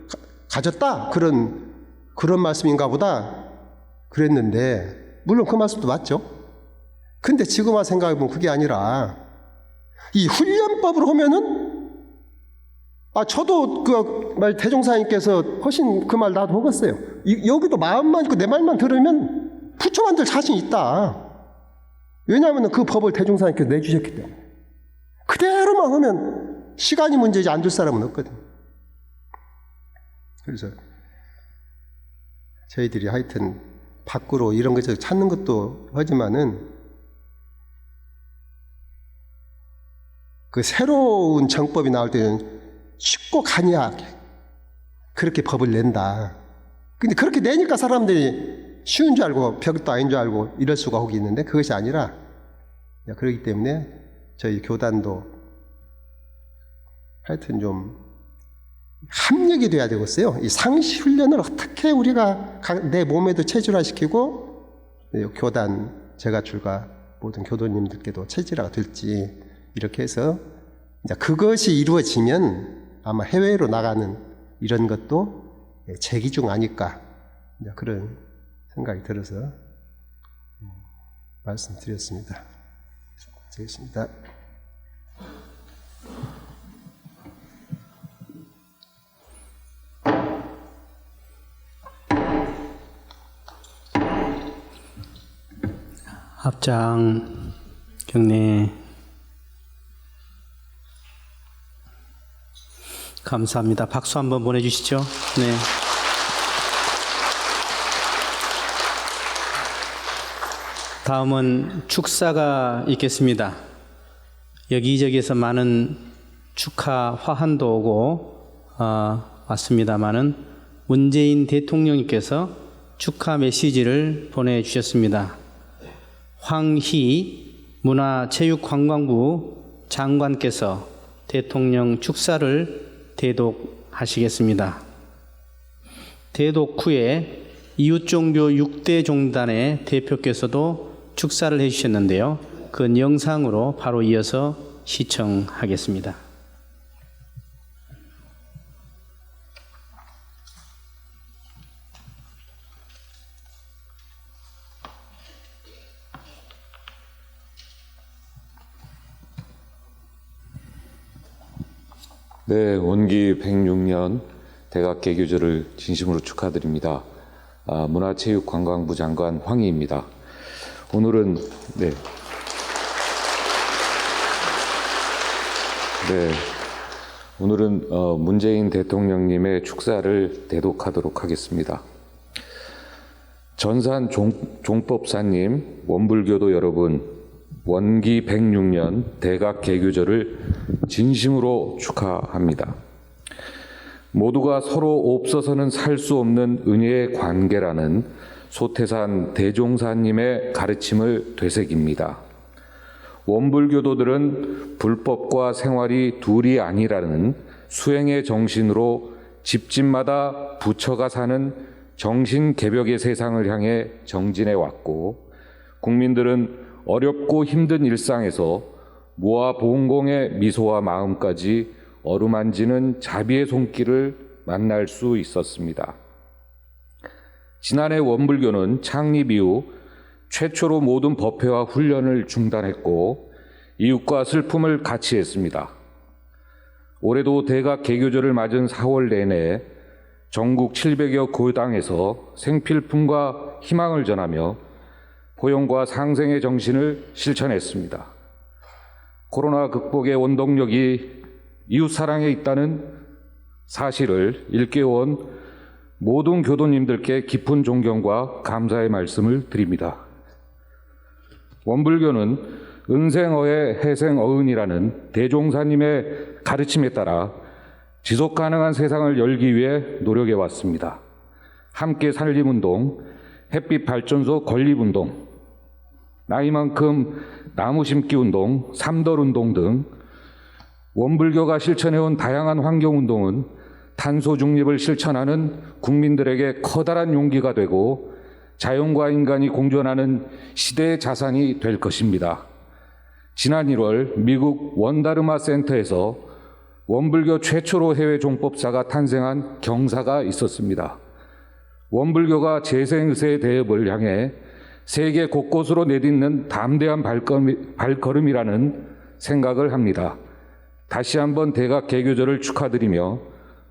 가졌다 그런 말씀인가 보다 그랬는데, 물론 그 말씀도 맞죠. 근데 지금 와서 생각해보면 그게 아니라 이 훈련법으로 하면은 저도 대종사님께서 하신 그 말 나도 먹었어요. 여기도 마음만 있고 내 말만 들으면 부처 만들 자신 있다. 왜냐하면 그 법을 대종사님께서 내주셨기 때문에. 그대로만 하면 시간이 문제지 안 줄 사람은 없거든. 그래서 저희들이 하여튼 밖으로 이런 것을 찾는 것도 하지만은 그 새로운 정법이 나올 때는 쉽고 간이하게 그렇게 법을 낸다. 근데 그렇게 내니까 사람들이 쉬운 줄 알고 벽도 아닌 줄 알고 이럴 수가 혹 있는데 그것이 아니라 그렇기 때문에 저희 교단도 하여튼 좀 합력이 돼야 되겠어요. 이 상시 훈련을 어떻게 우리가 내 몸에도 체질화시키고 교단 제가 출가 모든 교도님들께도 체질화가 될지 이렇게 해서 이제 그것이 이루어지면 아마 해외로 나가는 이런 것도 제기 중 아닐까 이제 그런 생각이 들어서 말씀드렸습니다. 되겠습니다. 합장 경례 감사합니다. 박수 한번 보내주시죠. 네. 다음은 축사가 있겠습니다. 여기저기에서 많은 축하 화환도 오고 왔습니다마는 문재인 대통령님께서 축하 메시지를 보내주셨습니다. 황희 문화체육관광부 장관께서 대통령 축사를 대독하시겠습니다. 대독 후에 이웃종교 6대 종단의 대표께서도 축사를 해주셨는데요. 그 영상으로 바로 이어서 시청하겠습니다. 네, 원기 106년 대각개교절을 진심으로 축하드립니다. 문화체육관광부 장관 황희입니다. 오늘은 오늘은 문재인 대통령님의 축사를 대독하도록 하겠습니다. 전산 종법사님, 원불교도 여러분, 원기 106년 대각개교절을 진심으로 축하합니다. 모두가 서로 없어서는 살 수 없는 은혜의 관계라는 소태산 대종사님의 가르침을 되새깁니다. 원불교도들은 불법과 생활이 둘이 아니라는 수행의 정신으로 집집마다 부처가 사는 정신개벽의 세상을 향해 정진해 왔고, 국민들은 어렵고 힘든 일상에서 무아보응공의 미소와 마음까지 어루만지는 자비의 손길을 만날 수 있었습니다. 지난해 원불교는 창립 이후 최초로 모든 법회와 훈련을 중단했고 이웃과 슬픔을 같이 했습니다. 올해도 대각 개교절을 맞은 4월 내내 전국 700여 교당에서 생필품과 희망을 전하며 포용과 상생의 정신을 실천했습니다. 코로나 극복의 원동력이 이웃사랑에 있다는 사실을 일깨워온 모든 교도님들께 깊은 존경과 감사의 말씀을 드립니다. 원불교는 은생어의 해생어은이라는 대종사님의 가르침에 따라 지속가능한 세상을 열기 위해 노력해 왔습니다. 함께 살림운동, 햇빛발전소 건립운동, 나이만큼 나무 심기 운동, 삼덜 운동 등 원불교가 실천해온 다양한 환경운동은 탄소 중립을 실천하는 국민들에게 커다란 용기가 되고 자연과 인간이 공존하는 시대의 자산이 될 것입니다. 지난 1월 미국 원다르마 센터에서 원불교 최초로 해외 종법사가 탄생한 경사가 있었습니다. 원불교가 재생의세의 대업을 향해 세계 곳곳으로 내딛는 담대한 발걸음이라는 생각을 합니다. 다시 한번 대각 개교절을 축하드리며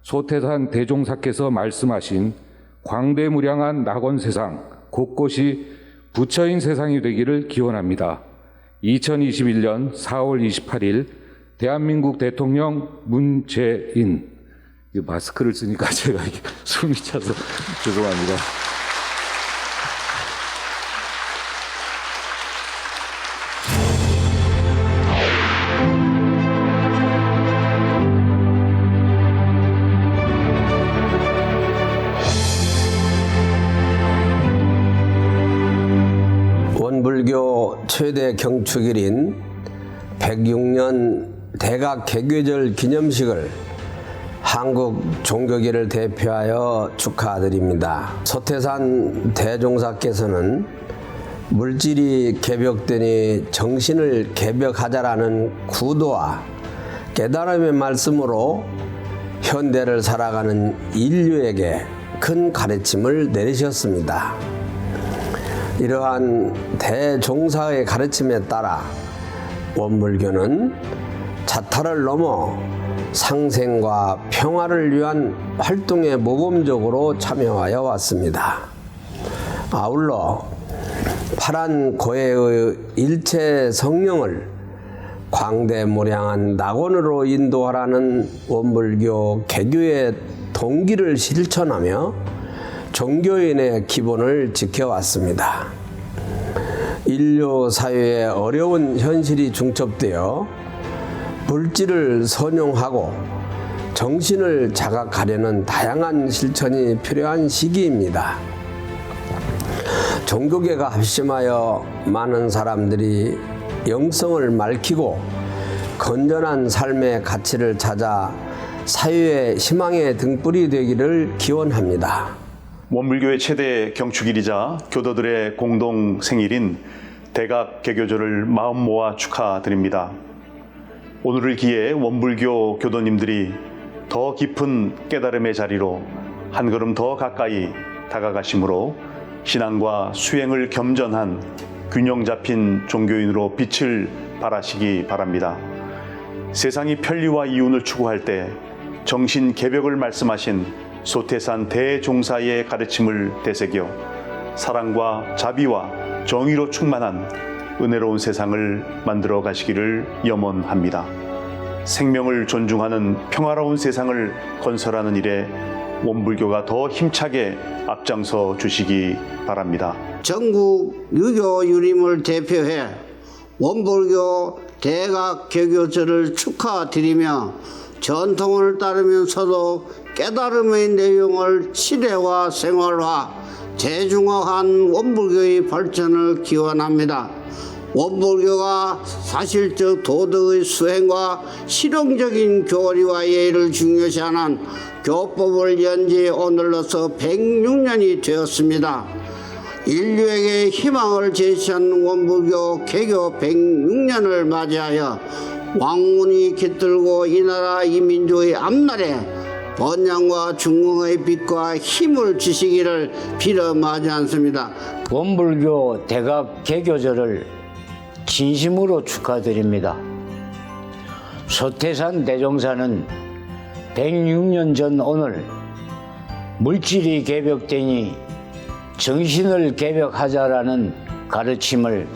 소태산 대종사께서 말씀하신 광대무량한 낙원 세상, 곳곳이 부처인 세상이 되기를 기원합니다. 2021년 4월 28일 대한민국 대통령 문재인. 마스크를 쓰니까 제가 숨이 차서 죄송합니다. 원불교 최대 경축일인 106년 대각 개교절 기념식을 한국 종교계를 대표하여 축하드립니다. 소태산 대종사께서는 물질이 개벽되니 정신을 개벽하자라는 구도와 깨달음의 말씀으로 현대를 살아가는 인류에게 큰 가르침을 내리셨습니다. 이러한 대종사의 가르침에 따라 원불교는 자타를 넘어 상생과 평화를 위한 활동에 모범적으로 참여하여 왔습니다. 아울러 파란 고해의 일체 성령을 광대무량한 낙원으로 인도하라는 원불교 개교의 동기를 실천하며 종교인의 기본을 지켜왔습니다. 인류 사회의 어려운 현실이 중첩되어 물질을 선용하고 정신을 자각하려는 다양한 실천이 필요한 시기입니다. 종교계가 합심하여 많은 사람들이 영성을 밝히고 건전한 삶의 가치를 찾아 사회의 희망의 등불이 되기를 기원합니다. 원불교의 최대 경축일이자 교도들의 공동 생일인 대각 개교절을 마음 모아 축하드립니다. 오늘을 기해 원불교 교도님들이 더 깊은 깨달음의 자리로 한 걸음 더 가까이 다가가심으로 신앙과 수행을 겸전한 균형 잡힌 종교인으로 빛을 발하시기 바랍니다. 세상이 편리와 이윤을 추구할 때 정신 개벽을 말씀하신 소태산 대종사의 가르침을 되새겨 사랑과 자비와 정의로 충만한 은혜로운 세상을 만들어 가시기를 염원합니다. 생명을 존중하는 평화로운 세상을 건설하는 일에 원불교가 더 힘차게 앞장서 주시기 바랍니다. 전국 유교 유림을 대표해 원불교 대각 개교절을 축하드리며 전통을 따르면서도 깨달음의 내용을 시대화 생활화 대중화한 원불교의 발전을 기원합니다. 원불교가 사실적 도덕의 수행과 실용적인 교리와 예의를 중요시하는 교법을 연지 오늘로서 106년이 되었습니다. 인류에게 희망을 제시한 원불교 개교 106년을 맞이하여 왕문이 깃들고 이 나라 이 민족의 앞날에 번영과 중흥의 빛과 힘을 주시기를 빌어 마지 않습니다. 원불교 대각 개교절을 진심으로 축하드립니다. 소태산 대종사는 106년 전 오늘 물질이 개벽되니 정신을 개벽하자라는 가르침을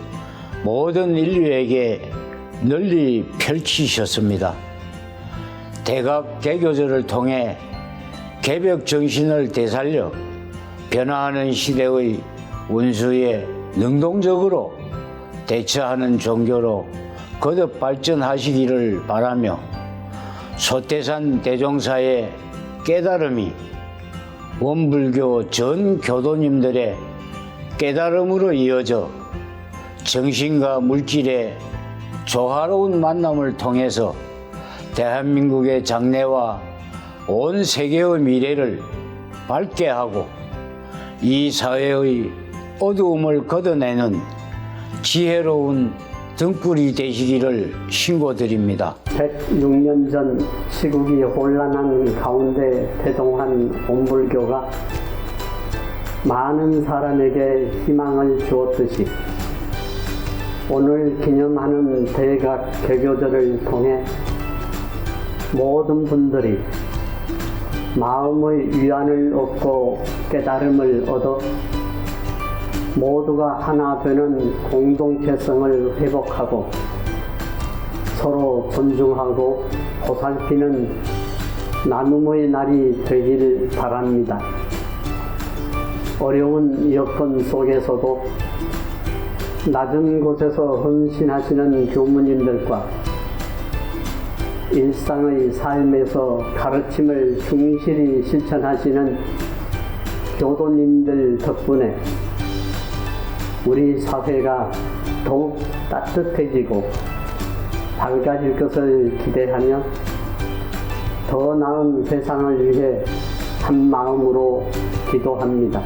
모든 인류에게 널리 펼치셨습니다. 대각 개교절을 통해 개벽 정신을 되살려 변화하는 시대의 운수에 능동적으로 대처하는 종교로 거듭 발전하시기를 바라며 소태산 대종사의 깨달음이 원불교 전 교도님들의 깨달음으로 이어져 정신과 물질의 조화로운 만남을 통해서 대한민국의 장래와 온 세계의 미래를 밝게 하고 이 사회의 어두움을 걷어내는 지혜로운 등불이 되시기를 신고드립니다. 106년 전 시국이 혼란한 가운데 태동한 원불교가 많은 사람에게 희망을 주었듯이 오늘 기념하는 대각 개교절을 통해 모든 분들이 마음의 위안을 얻고 깨달음을 얻어 모두가 하나 되는 공동체성을 회복하고 서로 존중하고 보살피는 나눔의 날이 되길 바랍니다. 어려운 여건 속에서도 낮은 곳에서 헌신하시는 교무님들과 일상의 삶에서 가르침을 충실히 실천하시는 교도님들 덕분에 우리 사회가 더욱 따뜻해지고 밝아질 것을 기대하며 더 나은 세상을 위해 한 마음으로 기도합니다.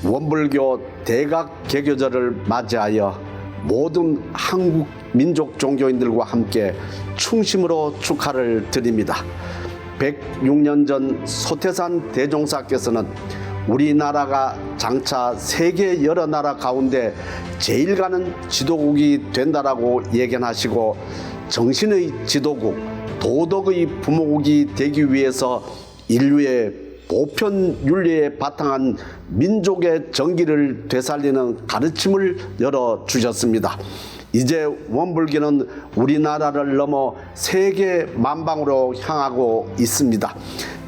원불교 대각 개교절을 맞이하여 모든 한국 민족 종교인들과 함께 충심으로 축하를 드립니다. 106년 전 소태산 대종사께서는 우리나라가 장차 세계 여러 나라 가운데 제일 가는 지도국이 된다라고 예견하시고 정신의 지도국, 도덕의 부모국이 되기 위해서 인류의 보편 윤리에 바탕한 민족의 정기를 되살리는 가르침을 열어주셨습니다. 이제 원불교는 우리나라를 넘어 세계 만방으로 향하고 있습니다.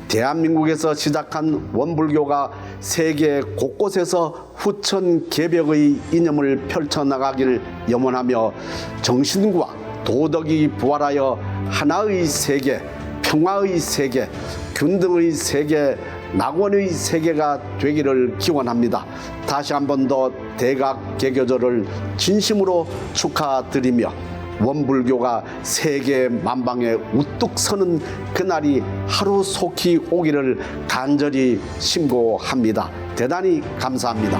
대한민국에서 시작한 원불교가 세계 곳곳에서 후천 개벽의 이념을 펼쳐나가길 염원하며 정신과 도덕이 부활하여 하나의 세계, 평화의 세계, 균등의 세계, 낙원의 세계가 되기를 기원합니다. 다시 한 번 더 대각 개교절을 진심으로 축하드리며 원불교가 세계 만방에 우뚝 서는 그날이 하루속히 오기를 간절히 신고합니다. 대단히 감사합니다.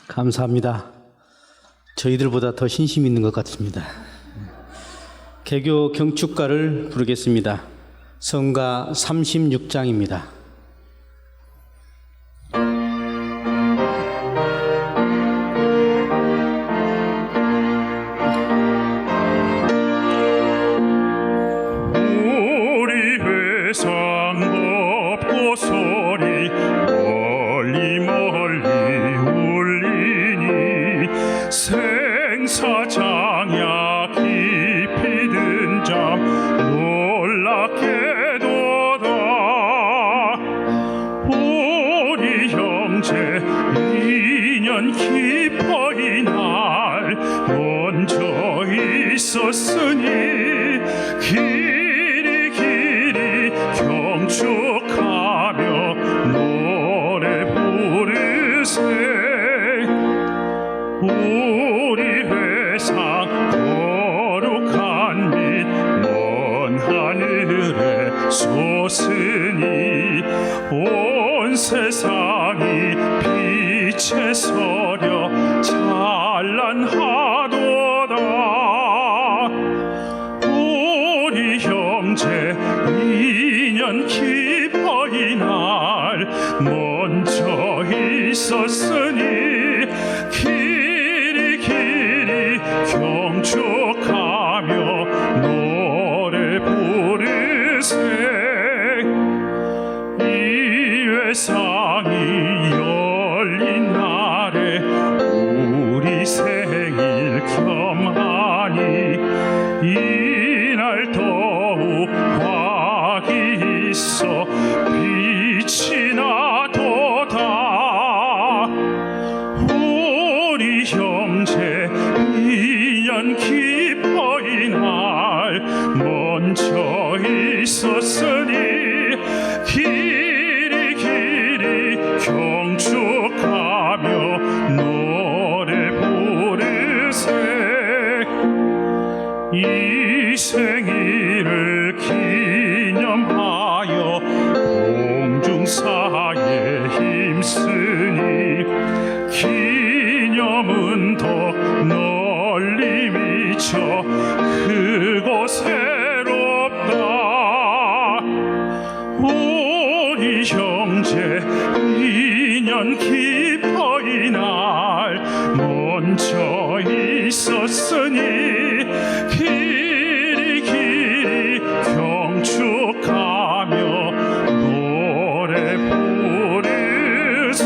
감사합니다. 저희들보다 더 신심 있는 것 같습니다. 개교 경축가를 부르겠습니다. 성가 36장입니다. 우리 회상 덥고 소리 멀리 멀리 울리니 생사장야 깊이 든 잠 놀랍게도다. 우리 형제 인연 깊어이 날 먼저 있었으니 길이 길이 경축하며 노래 부르세. 우리 회상 거룩한 빛 먼 하늘에 솟으니 온 세상이 빛에 서려 찬란하도다. 우리 형제 인연 깊어이 날 먼저 있었으니 길이 길이 경축하며 노래 부르세. 이 회상이 열린 날에 우리 생일 겸하니 이날 더욱 화기 있어 빛이 나도다. 우리 형제 인연 깊어이 날 먼저 있었으니 길이 길이 경축하며 노래 부르세. 이 생일을 기념하여 공중사에 힘쓰니 기념은 더 널리 미쳐 크고 새롭다. 있었으니 길이 길이 경축하며 노래 부르세.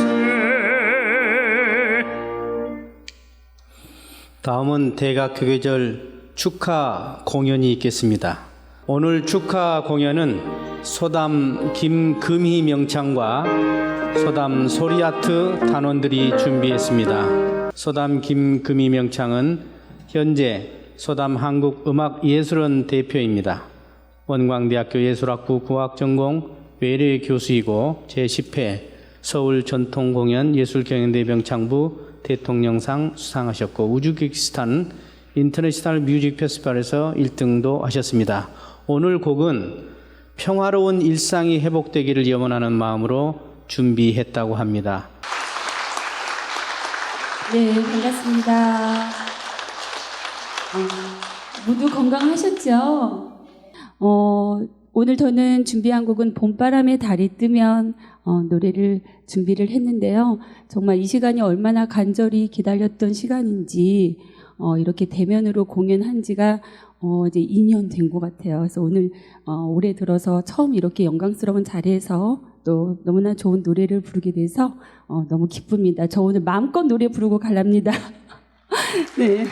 다음은 대각교계절 축하 공연이 있겠습니다. 오늘 축하 공연은 소담 김금희 명창과 소담 소리아트 단원들이 준비했습니다. 소담 김금희 명창은 현재 소담 한국음악예술원 대표입니다. 원광대학교 예술학부 국악전공 외래 교수이고 제10회 서울전통공연 예술경연대 명창부 대통령상 수상하셨고 우즈베키스탄 인터내셔널 뮤직 페스티벌에서 1등도 하셨습니다. 오늘 곡은 평화로운 일상이 회복되기를 염원하는 마음으로 준비했다고 합니다. 네, 반갑습니다. 모두 건강하셨죠? 오늘 저는 준비한 곡은 봄바람에 달이 뜨면 노래를 준비를 했는데요. 정말 이 시간이 얼마나 간절히 기다렸던 시간인지 이렇게 대면으로 공연한 지가 이제 2년 된 것 같아요. 그래서 오늘 올해 들어서 처음 이렇게 영광스러운 자리에서 또 너무나 좋은 노래를 부르게 돼서 너무 기쁩니다. 저 오늘 마음껏 노래 부르고 갈랍니다. 네.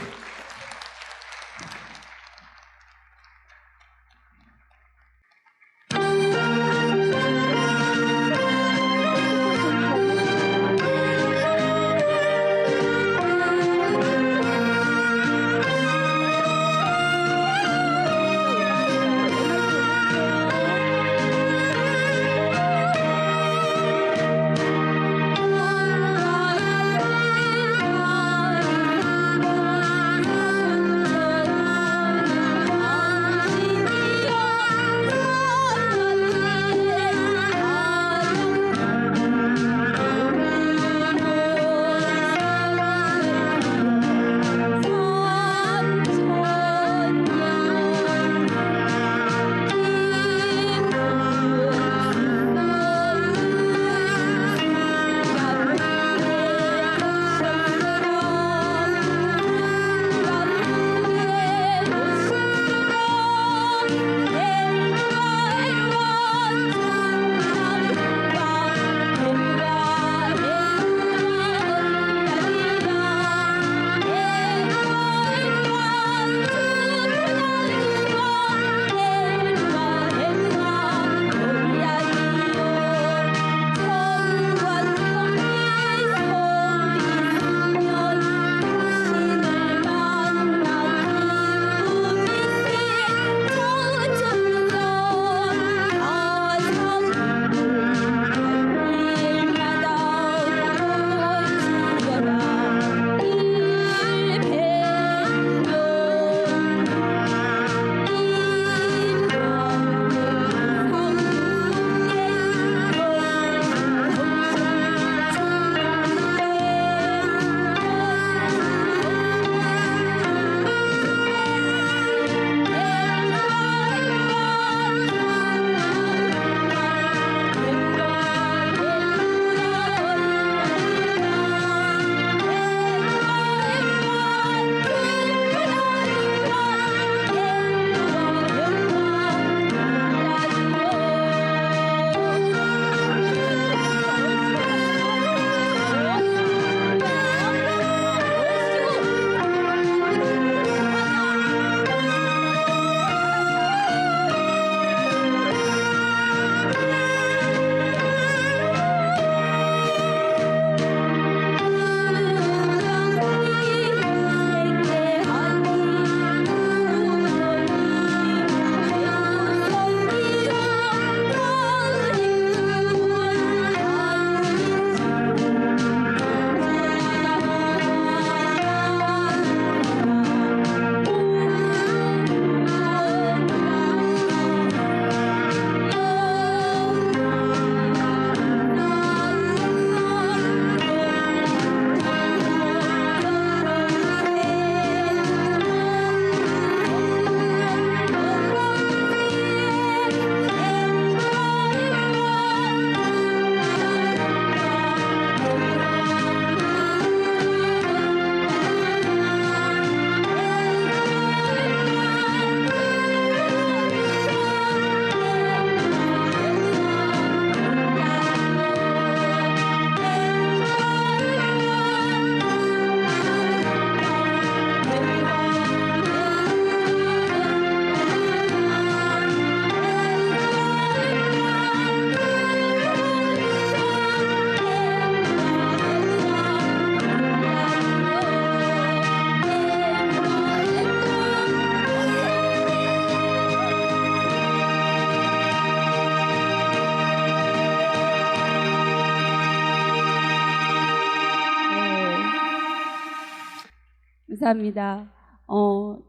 감사합니다.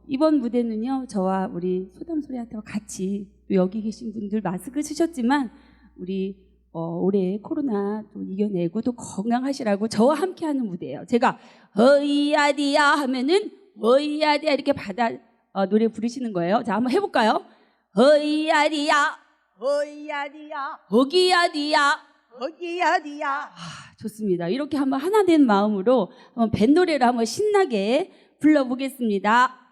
이번 무대는요, 저와 우리 소담소리한테 같이 또 여기 계신 분들 마스크 쓰셨지만 우리 올해 코로나 또 이겨내고 또 건강하시라고 저와 함께하는 무대예요. 제가 어이야디야 하면은 어이야디야 이렇게 노래 부르시는 거예요. 자, 한번 해볼까요? 어이야디야, 어이야디야, 어기야디야, 어기야디야. 좋습니다. 이렇게 한번 하나 된 마음으로 한번 밴 노래를 한번 신나게 불러보겠습니다.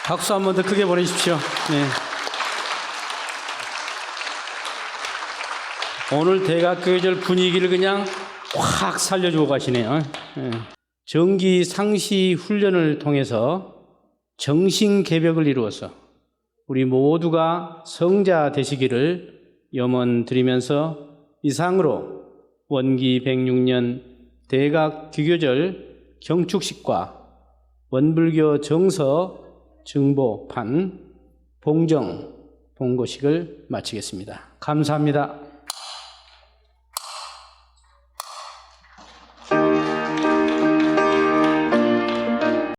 박수 한 번 더 크게 보내주십시오. 네. 오늘 대각교회절 분위기를 그냥 확 살려주고 가시네요. 네. 정기 상시 훈련을 통해서 정신 개벽을 이루어서 우리 모두가 성자 되시기를 염원드리면서 이상으로 원기 106년 대각 기교절 경축식과 원불교 정서 증보판 봉정 봉고식을 마치겠습니다. 감사합니다.